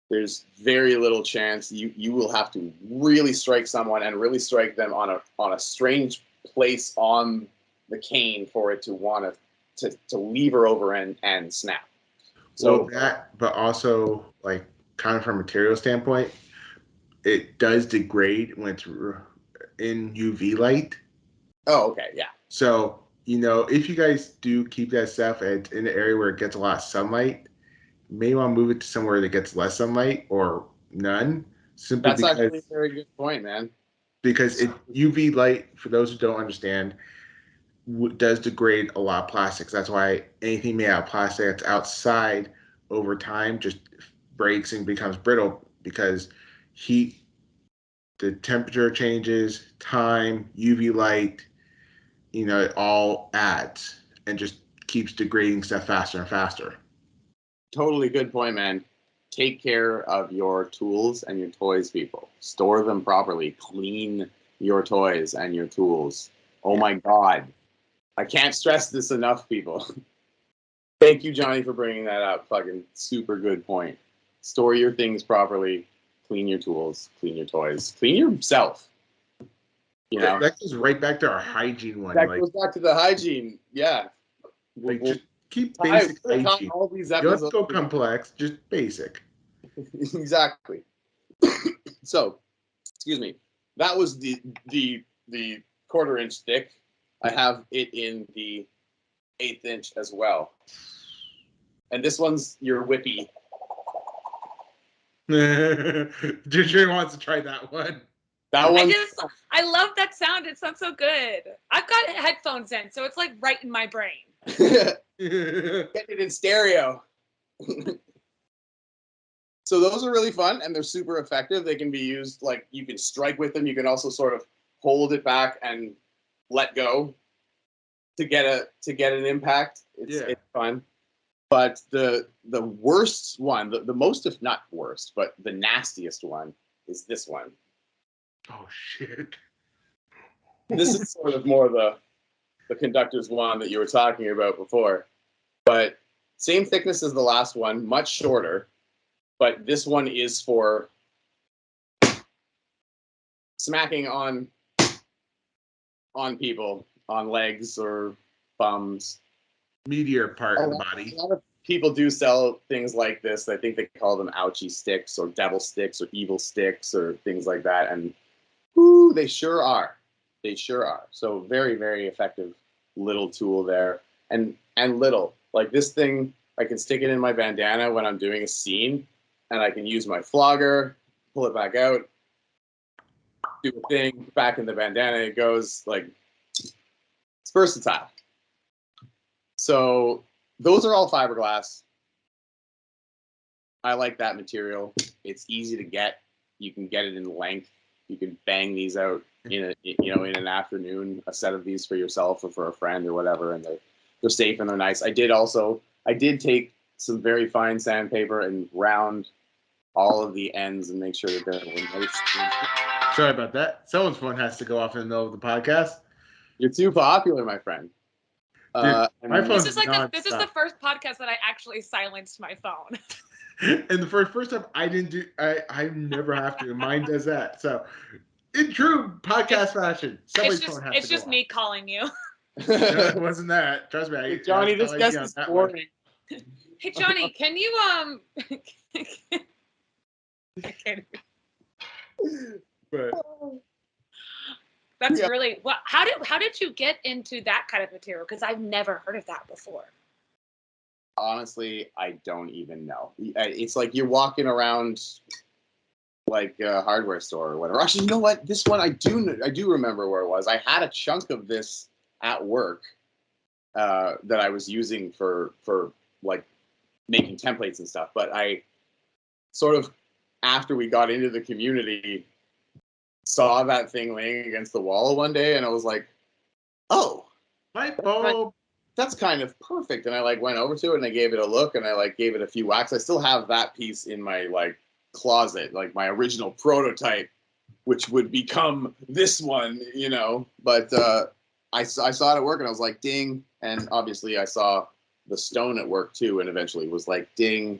There's very little chance. You will have to really strike someone and really strike them on a strange place on the cane for it to want to lever over and snap. So that, but also like kind of from a material standpoint, it does degrade when it's in UV light. Oh, okay, yeah. So, if you guys do keep that stuff in an area where it gets a lot of sunlight, you may want to move it to somewhere that gets less sunlight or none. That's actually a very good point, man. Because UV light, for those who don't understand, does degrade a lot of plastics. That's why anything made out of plastic that's outside over time just breaks and becomes brittle, because heat, the temperature changes, time, UV light, it all adds and just keeps degrading stuff faster and faster. Totally good point, man. Take care of your tools and your toys, people. Store them properly. Clean your toys and your tools. Oh my God. I can't stress this enough, people. Thank you, Johnny, for bringing that up. Fucking super good point. Store your things properly. Clean your tools. Clean your toys. Clean yourself. That goes right back to our hygiene one. That goes back to the hygiene. Yeah. Just keep basic hygiene. All these episodes. You don't go complex. Just basic. Exactly. So, excuse me. That was the 1/4 inch thick. I have it in the 1/8 inch as well. And this one's your whippy. Ginger wants to try that one. I love that sound. It sounds so good. I've got headphones in, so it's like right in my brain. Get it in stereo. So those are really fun, and they're super effective. They can be used, like, you can strike with them. You can also sort of hold it back and let go to get an impact. It's fun. But the worst one, the most, if not worst, but the nastiest one is this one. Oh shit. This is sort of more the conductor's wand that you were talking about before. But Same thickness as the last one, much shorter, but this one is for smacking on people, on legs or bums. Meatier part of the body. A lot of people do sell things like this. I think they call them ouchie sticks or devil sticks or evil sticks or things like that. And whoo, they sure are. They sure are. So very, very effective little tool there. And little. Like this thing, I can stick it in my bandana when I'm doing a scene, and I can use my flogger, pull it back out, do a thing, back in the bandana it goes. Like, it's versatile. So those are all fiberglass. I like that material. It's easy to get. You can get it in length. You can bang these out in an afternoon, a set of these for yourself or for a friend or whatever, and they're safe and they're nice. I did take some very fine sandpaper and round all of the ends and make sure that they're nice. Sorry about that. Someone's phone has to go off in the middle of the podcast. You're too popular, my friend. Dude, my phone's this is the first podcast that I actually silenced my phone. And the first time I never have to. Mine does that. So in true podcast fashion, somebody's phone has to go It's just off. me calling you. No, it wasn't that. Trust me. Hey, Johnny, this guest is boring. Hey, Johnny, can you I can't. But That's really well. How did you get into that kind of material? Because I've never heard of that before. Honestly, I don't even know. It's like you're walking around like a hardware store or whatever. Actually, you know what? This one I do remember where it was. I had a chunk of this at work that I was using for like making templates and stuff. But I sort of, after we got into the community, saw that thing laying against the wall one day, and I was like, "Oh, light bulb. That's kind of perfect." And I like went over to it and I gave it a look and I like gave it a few whacks. I still have that piece in my like closet, like my original prototype, which would become this one, you know. But I saw it at work and I was like, ding. And obviously I saw the stone at work too, and eventually was like, ding.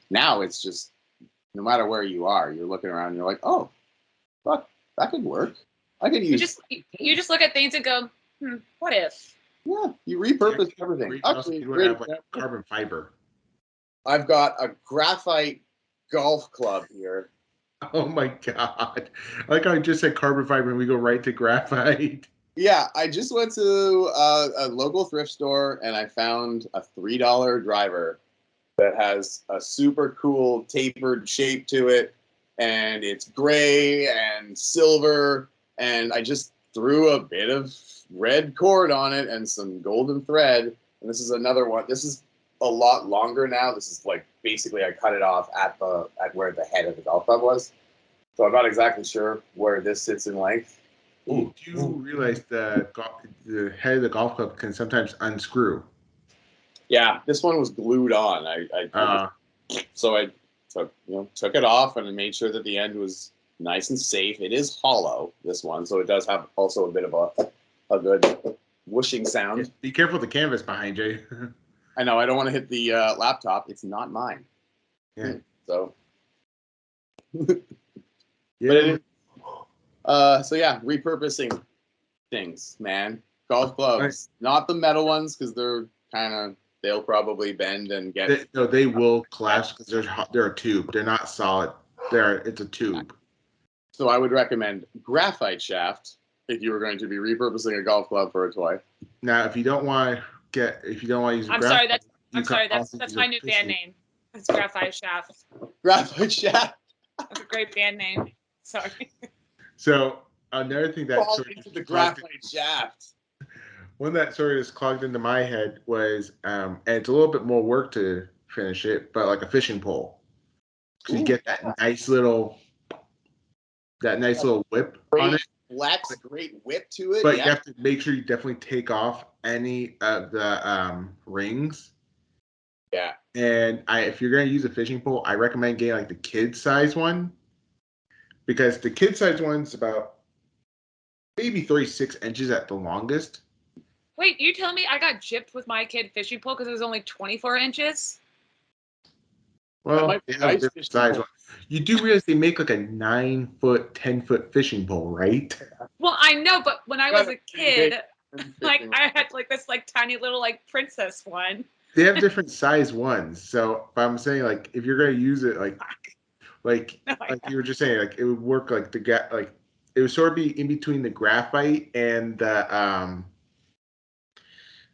Now it's just, no matter where you are, you're looking around and you're like, oh, fuck, that could work. I could use. You just look at things and go, what if? Yeah, you repurpose everything. Actually, you would have like carbon fiber. I've got a graphite golf club here. Oh my god! Like I just said, carbon fiber, and we go right to graphite. Yeah, I just went to a local thrift store and I found a $3 driver that has a super cool tapered shape to it, and it's gray and silver. And I just threw a bit of red cord on it and some golden thread. And this is another one. This is a lot longer now. This is like basically I cut it off at where the head of the golf club was. So I'm not exactly sure where this sits in length. Do you realize the head of the golf club can sometimes unscrew? Yeah, this one was glued on. So I took it off and I made sure that the end was nice and safe. It is hollow, this one, so it does have also a bit of a good whooshing sound. Be careful of the canvas behind you. I know, I don't want to hit the laptop. It's not mine. Yeah. So. Yeah. So yeah, repurposing things, man. Golf clubs, not the metal ones, because they'll probably bend and get. They will collapse because they're a tube. They're not solid. It's a tube. So I would recommend graphite shaft if you were going to be repurposing a golf club for a toy. Now, if you don't want to use graphite, that's my new band name. It's Graphite Shaft. Graphite Shaft. That's a great band name. Sorry. So another thing that sort of the graphite shaft. One that sort of just clogged into my head was, and it's a little bit more work to finish it, but like a fishing pole. So you get that nice little whip on it. Flex, great whip to it. But you have to make sure you definitely take off any of the rings. Yeah. And if you're going to use a fishing pole, I recommend getting like the kid size one, because the kid size one's about maybe 36 inches at the longest. Wait, you telling me I got gypped with my kid fishing pole because it was only 24 inches? Well, they have a different size one. You do realize they make like a 9-foot, 10-foot fishing pole, right? Well, I know, but when I was a kid, like I had like this like tiny little like princess one. They have different size ones. So I'm saying like if you're gonna use it like you were just saying, like it would work like like it would sort of be in between the graphite and the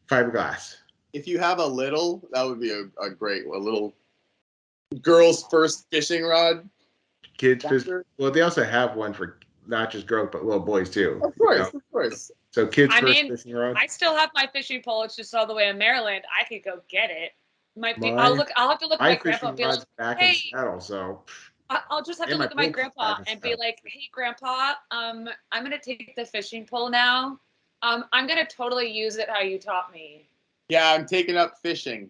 fiberglass. If you have a little, that would be a little girl's first fishing rod. Kids fish. Well, they also have one for not just girls but little boys too. Of course, of course. So kids first fishing rod. I still have my fishing pole. It's just all the way in Maryland. I could go get it. Might be. I'll have to look at my grandpa and be like, "Hey." In Seattle, so I'll just have to look at my grandpa and be like, "Hey, Grandpa, I'm gonna take the fishing pole now. I'm gonna totally use it how you taught me." Yeah, I'm taking up fishing.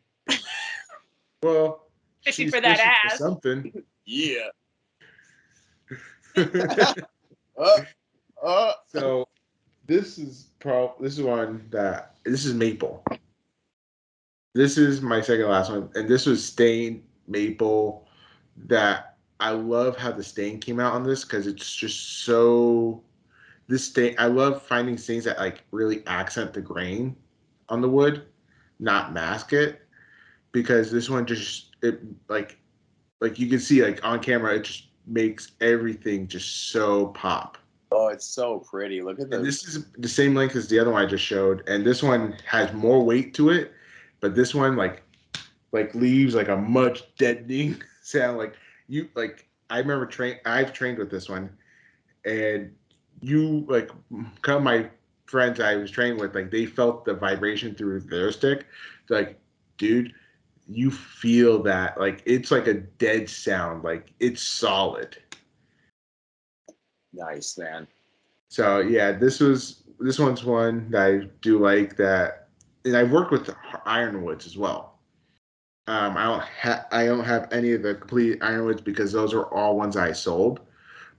Well, fishing for that ass. For something. Yeah. So this is maple. This is my second last one, and this was stained maple. That I love how the stain came out on this because it's just so. This stain, I love finding stains that like really accent the grain on the wood, not mask it, because this one just like you can see like on camera it just makes everything just so pop. Oh, it's so pretty. Look at this. This is the same length as the other one I just showed, and this one has more weight to it, but this one like leaves like a much deadening sound. I remember I've trained with this one, and kind of my friends I was training with, like they felt the vibration through their stick. Like, dude, you feel that like it's like a dead sound, like it's solid. Nice, man. So yeah, this one's one that I do like that, and I've worked with ironwoods as well. I don't have any of the complete ironwoods because those are all ones I sold.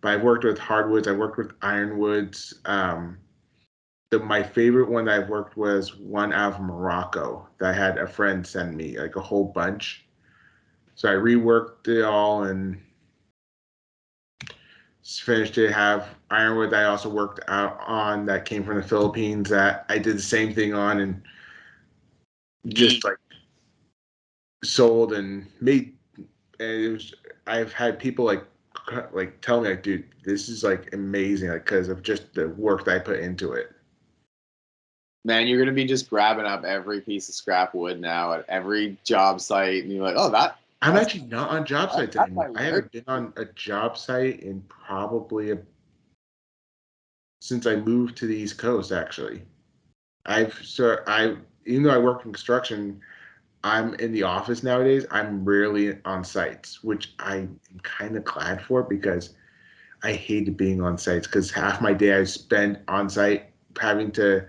But I've worked with hardwoods. I worked with ironwoods. My favorite one that I've worked was one out of Morocco that I had a friend send me, like a whole bunch. So I reworked it all and finished it. Have ironwood that I also worked out on that came from the Philippines that I did the same thing on and just like sold and made. And I've had people like tell me like, dude, this is like amazing, like because of just the work that I put into it. Man, you're gonna be just grabbing up every piece of scrap wood now at every job site, and you're like, oh, I'm actually not on job sites anymore. I haven't been on a job site in probably since I moved to the East Coast. Actually, even though I work in construction, I'm in the office nowadays. I'm rarely on sites, which I'm kind of glad for because I hated being on sites because half my day I spend on site having to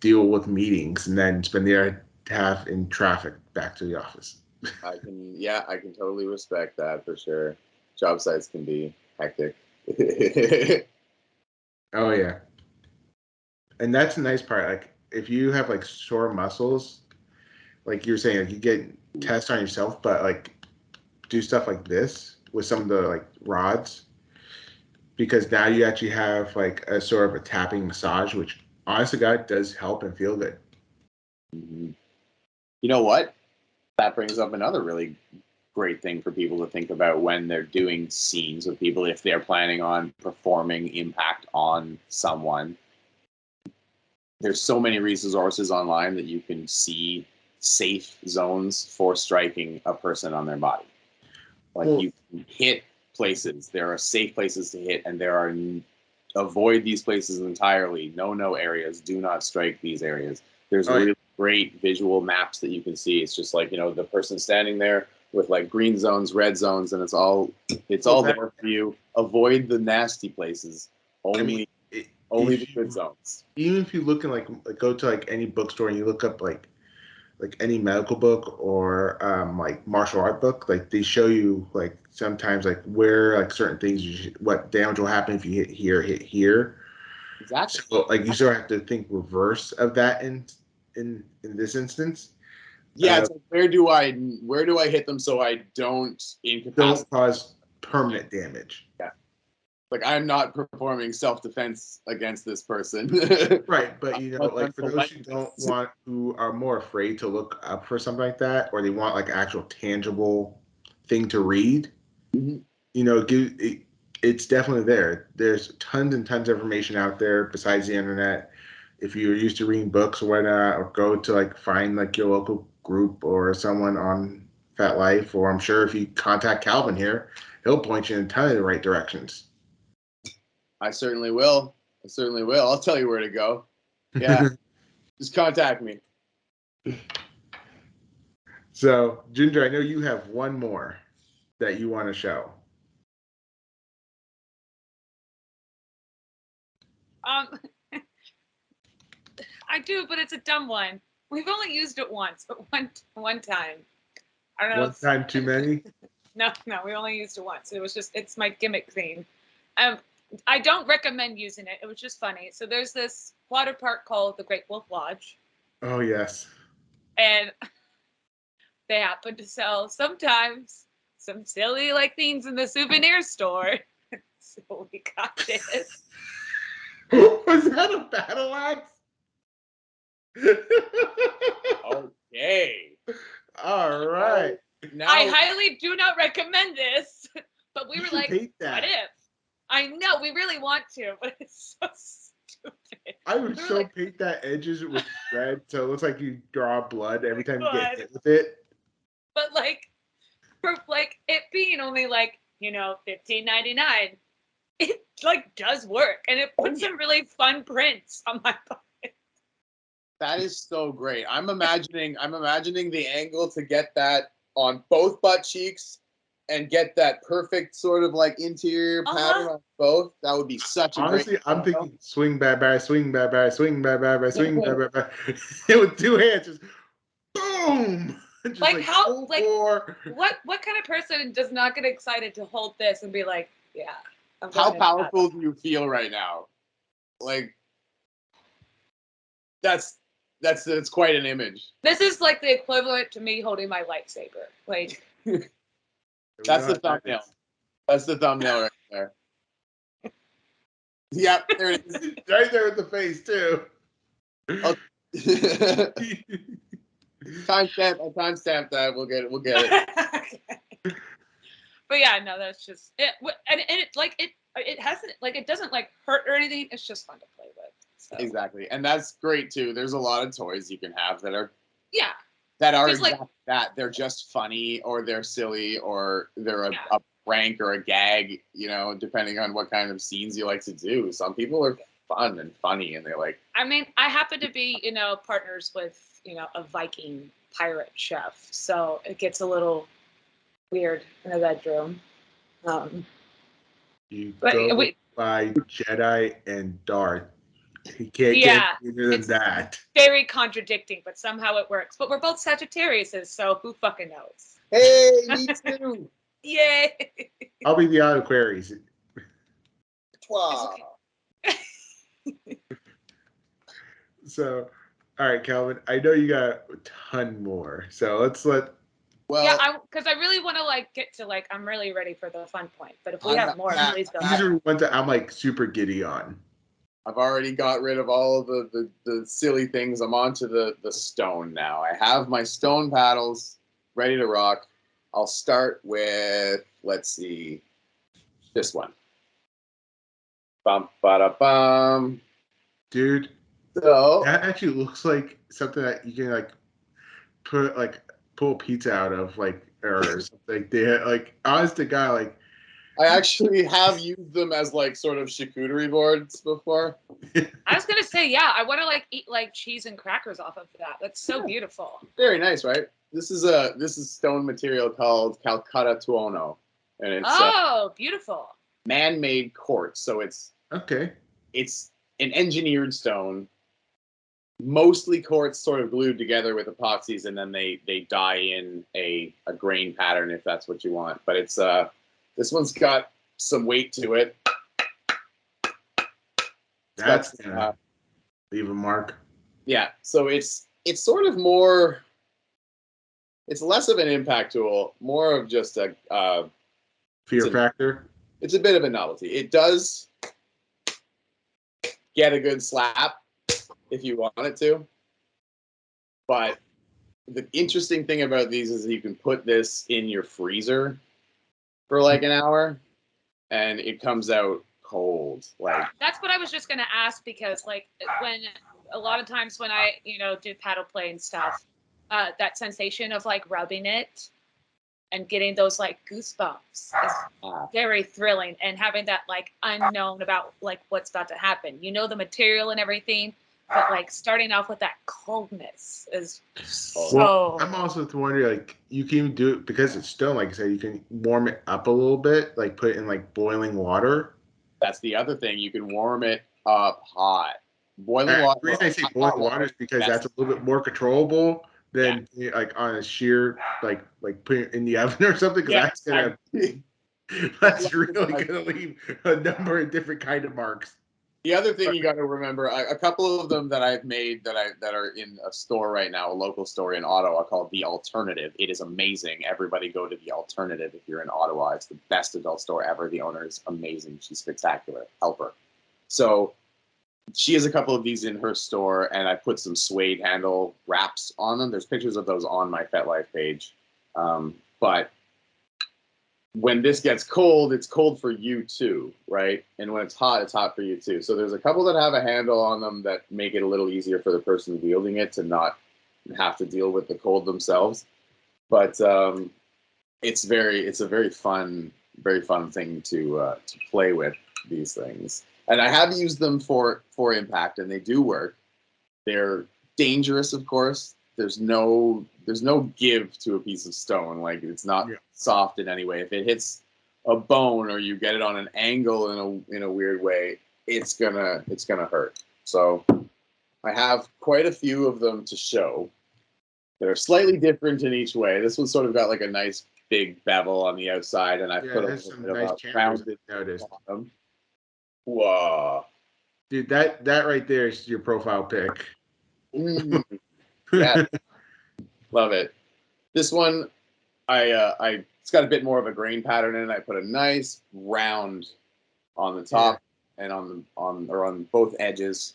deal with meetings and then spend the other half in traffic back to the office. I can totally respect that for sure. Job sites can be hectic. Oh yeah. And that's the nice part. Like if you have like sore muscles, like you're saying, like you get tests on yourself, but like do stuff like this with some of the like rods, because now you actually have like a sort of a tapping massage, which honestly, God does help and feel good. Mm-hmm. You know what? That brings up another really great thing for people to think about when they're doing scenes with people, if they're planning on performing impact on someone. There's so many resources online that you can see safe zones for striking a person on their body. You can hit places. There are safe places to hit, and there are avoid these places entirely. No areas. Do not strike these areas. There's really great visual maps that you can see. It's just like, the person standing there with like green zones, red zones, and it's all there for you. Avoid the nasty places. Only the good zones. Even if you look in like go to like any bookstore and you look up like any medical book or like martial art book, like they show you like sometimes like where like certain things what damage will happen if you hit here. Exactly. So like you sort of have to think reverse of that in this instance. Yeah, it's like, where do I hit them so I don't incapacitate? Don't cause permanent damage. Yeah. Like, I'm not performing self-defense against this person. Right, but like for those who are more afraid to look up for something like that, or they want like actual tangible thing to read, mm-hmm. It's definitely there. There's tons and tons of information out there besides the internet. If you're used to reading books or whatnot, or go to like find like your local group or someone on Fat Life, or I'm sure if you contact Calvin here, he'll point you in a ton of the right directions. I certainly will. I'll tell you where to go. Yeah. Just contact me. So, Ginger, I know you have one more that you want to show. I do, but it's a dumb one. We've only used it once, but one time. I don't know. One time too many? No, we only used it once. It's my gimmick thing. I don't recommend using it. It was just funny. So there's this water park called the Great Wolf Lodge. Oh, yes. And they happen to sell sometimes some silly like things in the souvenir store. So we got this. Was that a battle axe? Okay. All right. Now, I highly do not recommend this, but we were like, what if? I know, we really want to, but it's so stupid. I would paint that edges with red so it looks like you draw blood every time you get hit with it. But for it being only $15.99, it does work, and it puts some really fun prints on my body. That is so great. I'm imagining the angle to get that on both butt cheeks and get that perfect sort of interior pattern on both. That would be such a Honestly, great I'm thinking swing, bad, swing, bad, swing, bad, swing, bad. With two hands, just boom. Just what kind of person does not get excited to hold this and be like, yeah. How powerful do you feel right now? That's quite an image. This is like the equivalent to me holding my lightsaber. That's the thumbnail. That's the thumbnail right there. Yep, there it is. Right there with the face too. Timestamp that. We'll get it. Okay. But yeah, no, that's just it. And it hasn't it doesn't hurt or anything. It's just fun to play with. So. Exactly, and that's great too. There's a lot of toys you can have that are exactly that. They're just funny, or they're silly, or they're a prank or a gag. Depending on what kind of scenes you like to do. Some people are fun and funny, and they're like. I mean, I happen to be partners with a Viking pirate chef, so it gets a little weird in the bedroom. You go by Jedi and Darth. You can't get either than that. Very contradicting, but somehow it works. But we're both Sagittariuses, so who fucking knows? Hey, me too. Yay! I'll be the odd Aquarius. Wow. So, all right, Calvin. I know you got a ton more, so let's let. Well, yeah, because I really want to get to I'm really ready for the fun point. But if we have more, please go. These are ones that I'm super giddy on. I've already got rid of all of the silly things. I'm onto the stone now. I have my stone paddles ready to rock. I'll start with, let's see, this one. Bum, ba bum. Dude, so that actually looks like something that you can pull pizza out of or something. They honest to God, I actually have used them as sort of charcuterie boards before. I was gonna say, yeah, I want to eat cheese and crackers off of that. That's so beautiful. Very nice, right? This is stone material called Calcutta Tuono, and it's beautiful. Man-made quartz, so it's an engineered stone, mostly quartz sort of glued together with epoxies, and then they dye in a grain pattern if that's what you want. But it's this one's got some weight to it. That's gonna leave a mark. Yeah, so it's it's sort of more. It's less of an impact tool, more of just a fear factor. It's a bit of a novelty. It does get a good slap if you want it to, but the interesting thing about these is you can put this in your freezer for like an hour, and it comes out cold. Like that's what I was just gonna ask, because like when a lot of times when I do paddle play and stuff, that sensation of like rubbing it and getting those like goosebumps is very thrilling, and having that like unknown about like what's about to happen. You know the material and everything, but like starting off with that coldness is so. Well, I'm also wondering, like, you can even do it because it's stone. Like I said, you can warm it up a little bit, like put it in like boiling water. That's the other thing. You can warm it up hot. Boiling water. The reason I say boiling water is because that's a little bit more controllable than like on a sheer like putting it in the oven or something. Because that's really gonna leave a number of different kind of marks. The other thing you got to remember, a couple of them that I've made that are in a store right now, a local store in Ottawa called The Alternative. It is amazing. Everybody go to The Alternative if you're in Ottawa. It's the best adult store ever. The owner is amazing. She's spectacular. Help her. So she has a couple of these in her store, and I put some suede handle wraps on them. There's pictures of those on my FetLife page. But when this gets cold, it's cold for you too, right? And when it's hot for you too. So there's a couple that have a handle on them that make it a little easier for the person wielding it to not have to deal with the cold themselves. But it's a very fun thing to play with, these things. And I have used them for impact, and they do work. They're dangerous, of course. There's no give to a piece of stone. Like, it's not soft in any way. If it hits a bone or you get it on an angle in a weird way, it's gonna hurt. So I have quite a few of them to show. They're slightly different in each way. This one's sort of got like a nice big bevel on the outside, and I put a little bit of a rounded bottom. Whoa, dude, that right there is your profile pic. Yeah, love it. This one, it's got a bit more of a grain pattern in it. I put a nice round on the top and on both edges.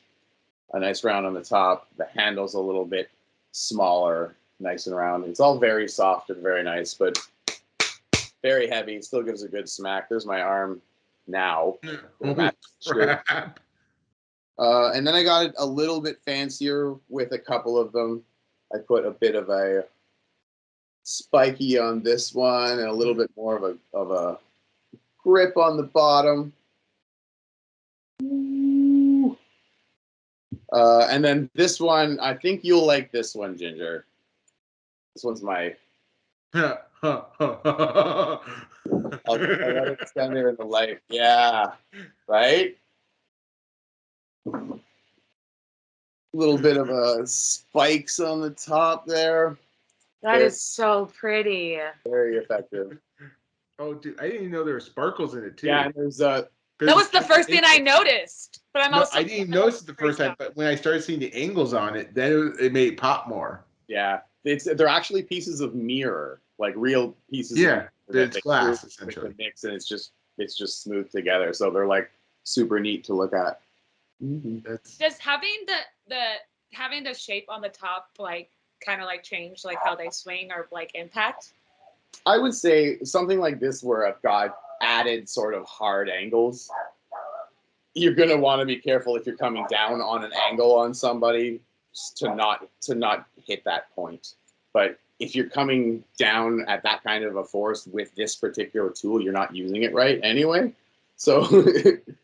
A nice round on the top. The handle's a little bit smaller, nice and round. It's all very soft and very nice, but very heavy. Still gives a good smack. There's my arm now. And then I got it a little bit fancier with a couple of them. I put a bit of a spiky on this one and a little bit more of a grip on the bottom. And then this one, I think you'll like this one, Ginger. This one's my... I'll let it stand there in the light. Yeah, right? Little bit of spikes on the top there. That is so pretty. Very effective. Oh, dude, I didn't even know there were sparkles in it too. Yeah, and there's that was the first thing I noticed. But I didn't even notice it the first time. But when I started seeing the angles on it, then it made it pop more. Yeah, they're actually pieces of mirror, like real pieces. Yeah, it's glass essentially. Mix, and it's just smooth together. So they're like super neat to look at. Does having the shape on the top like kind of like change like how they swing or like impact? I would say something like this where I've got added sort of hard angles. You're gonna want to be careful if you're coming down on an angle on somebody to not hit that point. But if you're coming down at that kind of a force with this particular tool, you're not using it right anyway. So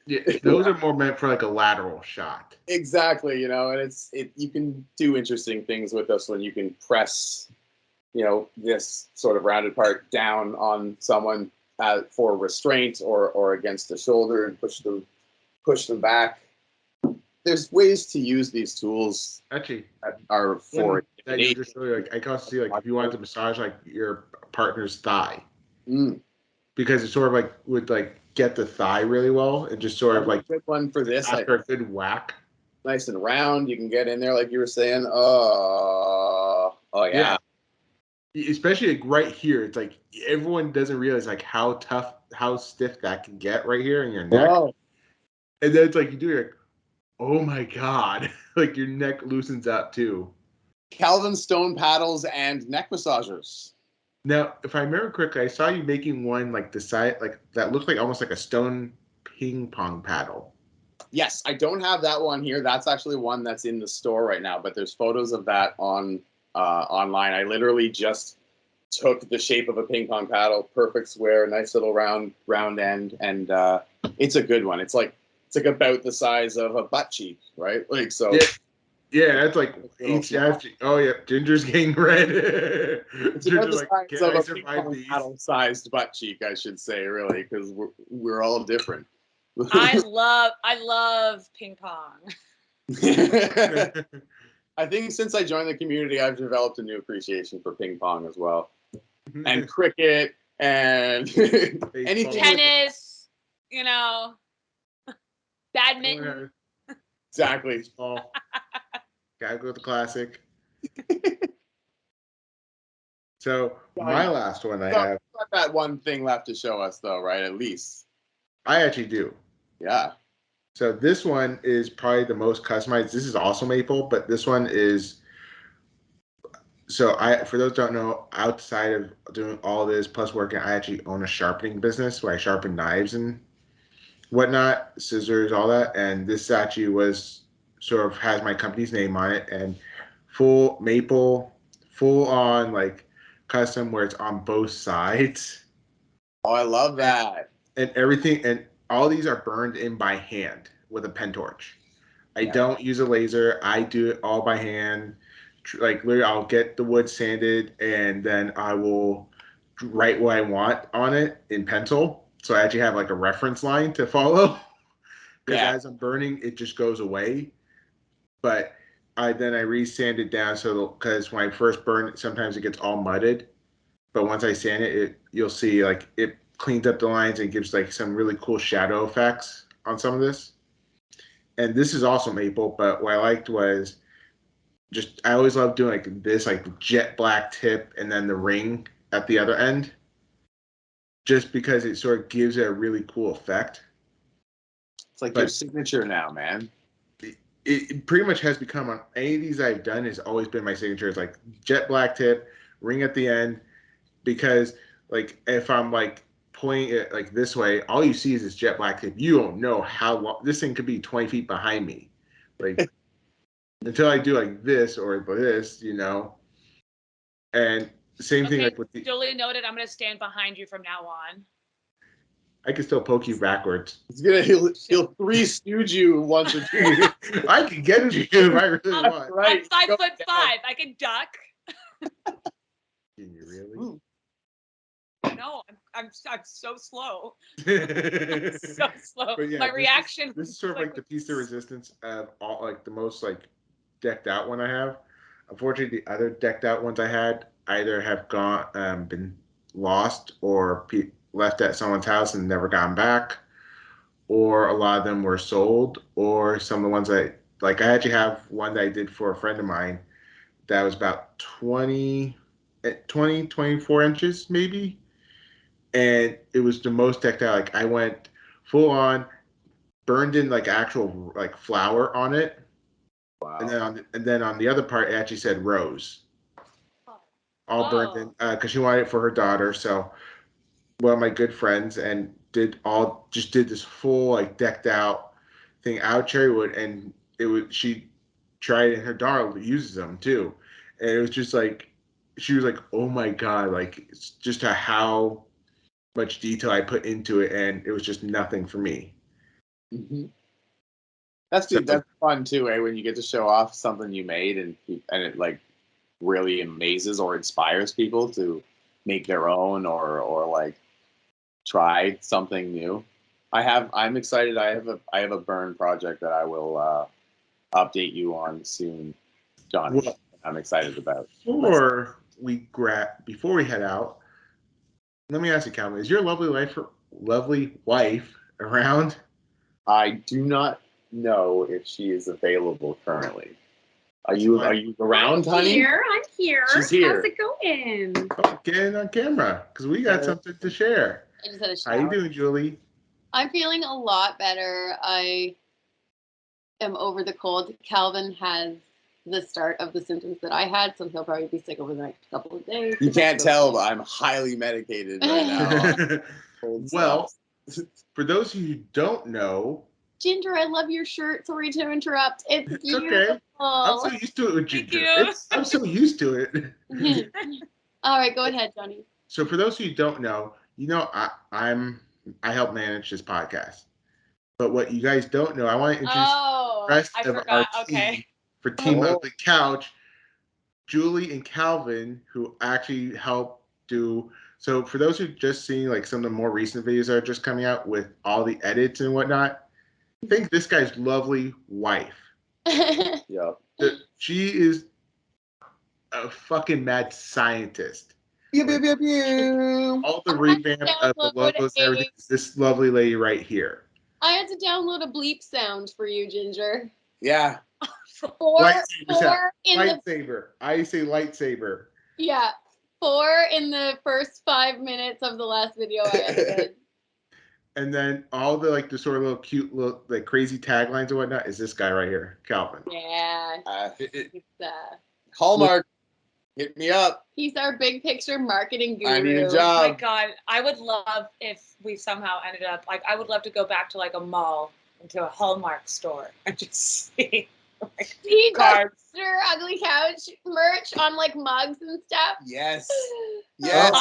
yeah, those are more meant for like a lateral shot. Exactly, and you can do interesting things with this one. You can press, this sort of rounded part down on someone for restraint or against the shoulder and push them back. There's ways to use these tools actually that are for that you just really, like, I can also see like if you wanted to massage like your partner's thigh, because it's sort of like would like get the thigh really well and just sort of like good one for this after a good whack. Nice and round. You can get in there like you were saying. Oh yeah. Especially like right here. It's like everyone doesn't realize like how tough, how stiff that can get right here in your neck. Whoa. And then it's like you do it, like, oh my god, like your neck loosens up too. Calvin stone paddles and neck massagers. Now, if I remember correctly, I saw you making one like the side, like that looked like almost like a stone ping pong paddle. Yes, I don't have that one here. That's actually one that's in the store right now, but there's photos of that on online. I literally just took the shape of a ping pong paddle, perfect square, nice little round end, and it's a good one. It's like about the size of a butt cheek, right? Like so. Yeah, that's like oh yeah, Ginger's getting red. It's about the size of a ping pong paddle sized butt cheek, I should say, really, because we're all different. I love ping pong. I think since I joined the community, I've developed a new appreciation for ping pong as well, and cricket and anything. Tennis, badminton. Exactly. Baseball. Gotta go with the classic. So my last one I have. Got that one thing left to show us, though, right? At least. I actually do. Yeah. So this one is probably the most customized. This is also maple, but this one is. So for those who don't know, outside of doing all this plus working, I actually own a sharpening business where I sharpen knives and whatnot, scissors, all that. And this actually was sort of has my company's name on it and full maple, full on like custom where it's on both sides. Oh, I love that. And everything, and all these are burned in by hand with a pen torch. I don't use a laser. I do it all by hand. Like literally, I'll get the wood sanded and then I will write what I want on it in pencil. So I actually have like a reference line to follow. Because as I'm burning, it just goes away. But I re-sand it down because when I first burn it, sometimes it gets all mudded. But once I sand it, you'll see like it cleans up the lines and gives like some really cool shadow effects on some of this. And this is also maple, but what I liked was I always love doing like this, like the jet black tip and then the ring at the other end, just because it sort of gives it a really cool effect. It's like your signature now, man. It pretty much has become on any of these I've done has always been my signature. It's like jet black tip, ring at the end, because like if I'm like pointing it like this way, all you see is this jet black tip. You don't know how long this thing could be 20 feet behind me. Like until I do like this or this, And same thing like with the duly noted, I'm gonna stand behind you from now on. I can still poke you backwards. He'll 3-stooge you once or two. I can get you if I really want. Right. I'm 5'5". I can duck. Can you really? No, I'm so slow. So slow. Yeah, my reaction. This is sort of like the piece of resistance of all like the most like decked out one I have. Unfortunately, the other decked out ones I had either have been lost or left at someone's house and never gotten back, or a lot of them were sold, or some of the ones I actually have one that I did for a friend of mine that was about 24 inches maybe, and it was the most decked out. Like I went full on, burned in like actual like flower on it. Wow. And then on the other part, it actually said rose. All burned in because she wanted it for her daughter. So one of my good friends and did this full like decked out thing out cherry wood, and she tried it and her daughter uses them too, and it was just like she was like, oh my god, like it's just how much detail I put into it, and it was just nothing for me. Mm-hmm. That's fun too, eh? When you get to show off something you made and it like really amazes or inspires people to make their own or like try something new. I'm excited. I have a burn project that I will update you on soon, Johnny. Well, I'm excited about. Before we head out, let me ask you, Calvin, is your lovely wife around? I do not know if she is available currently. Are you around, honey? I'm here. She's here. How's it going? Oh, get in on camera because we got something to share. I just had a shower. How you doing, Julie? I'm feeling a lot better. I am over the cold. Calvin has the start of the symptoms that I had, so he'll probably be sick over the next couple of days. You can't tell, but I'm highly medicated right now. Well, for those of you who don't know, Ginger, I love your shirt. Sorry to interrupt. It's beautiful. Okay. I'm so used to it with Ginger. I'm so used to it. All right, go ahead, Johnny. So for those of you who don't know, I help manage this podcast. But what you guys don't know, I want to introduce the rest of our team for Team Ugly Couch, Julie and Calvin, who actually help do. So for those who just seen like some of the more recent videos that are just coming out with all the edits and whatnot, think this guy's lovely wife. Yeah. She is a fucking mad scientist. Pew, pew, pew, pew. All the revamp of the logos and everything is this lovely lady right here. I had to download a bleep sound for you, Ginger. Yeah. Lightsaber. I say lightsaber. Yeah. 4 in the first 5 minutes of the last video I edited. And then all the like the sort of little cute little like crazy taglines and whatnot is this guy right here, Calvin. Yeah. Hallmark, hit me up. He's our big picture marketing guru. I need a Oh job. my God, I would love if we somehow ended up like I would love to go back to like a mall into a Hallmark store and just see like cards. Mr. Ugly Couch merch on like mugs and stuff. Yes. Yes.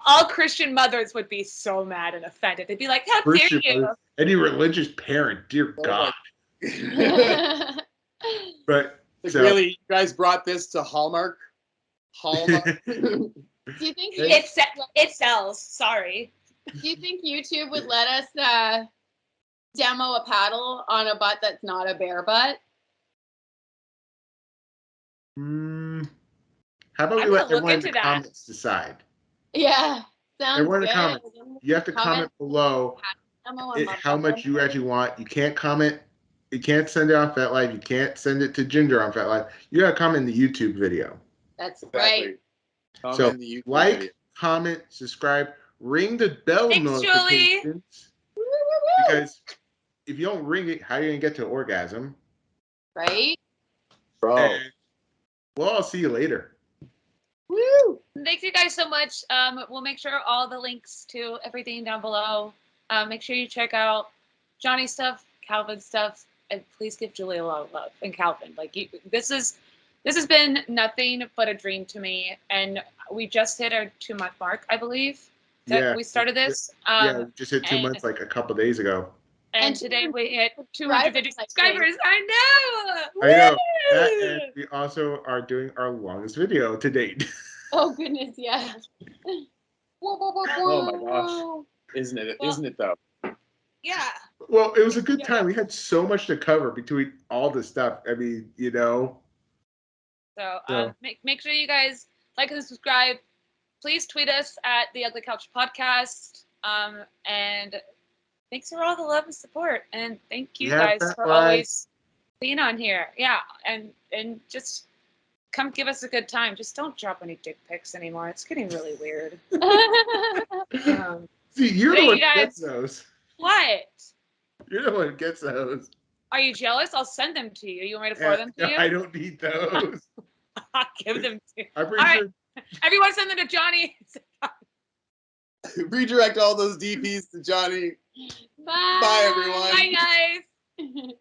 All Christian mothers would be so mad and offended. They'd be like, "How dare you?" Any religious parent, dear God. But so, really, you guys brought this to Hallmark? Hallmark. Do you think it sells? Sorry. Do you think YouTube would let us demo a paddle on a butt that's not a bear butt? How about we let everyone in the comments decide? Yeah, sounds everyone good. In the comments, you have to comment below how much you actually want. You can't comment. You can't send it on FetLife. You can't send it to Ginger on FetLife. You got to comment in the YouTube video. That's right. So like, comment, subscribe, ring the bell notifications. Because if you don't ring it, how are you going to get to orgasm? Right? Bro. And, well, I'll see you later. Woo! Thank you guys so much. We'll make sure all the links to everything down below. Make sure you check out Johnny's stuff, Calvin's stuff, and please give Julie a lot of love. And Calvin, like this has been nothing but a dream to me. And we just hit our 2-month mark, I believe. We started this. We just hit 2 months like a couple days ago. And today we hit 250 subscribers. I know. And we also are doing our longest video to date. Oh goodness, yeah. Oh my gosh. Isn't it though? Yeah. Well, it was a good time. We had so much to cover between all the stuff. I mean, you know. So make sure you guys like and subscribe. Please tweet us at the Ugly Couch Podcast. And thanks for all the love and support. And thank you guys for always being on here. Yeah. And just come give us a good time. Just don't drop any dick pics anymore. It's getting really weird. See, you're the one who gets those. What? You're the one who gets those. Are you jealous? I'll send them to you. You want me to forward them to you? I don't need those. I'll give them to you. I'm pretty sure. Everyone send them to Johnny. Redirect all those DPs to Johnny. Bye. Bye, everyone. Bye, guys.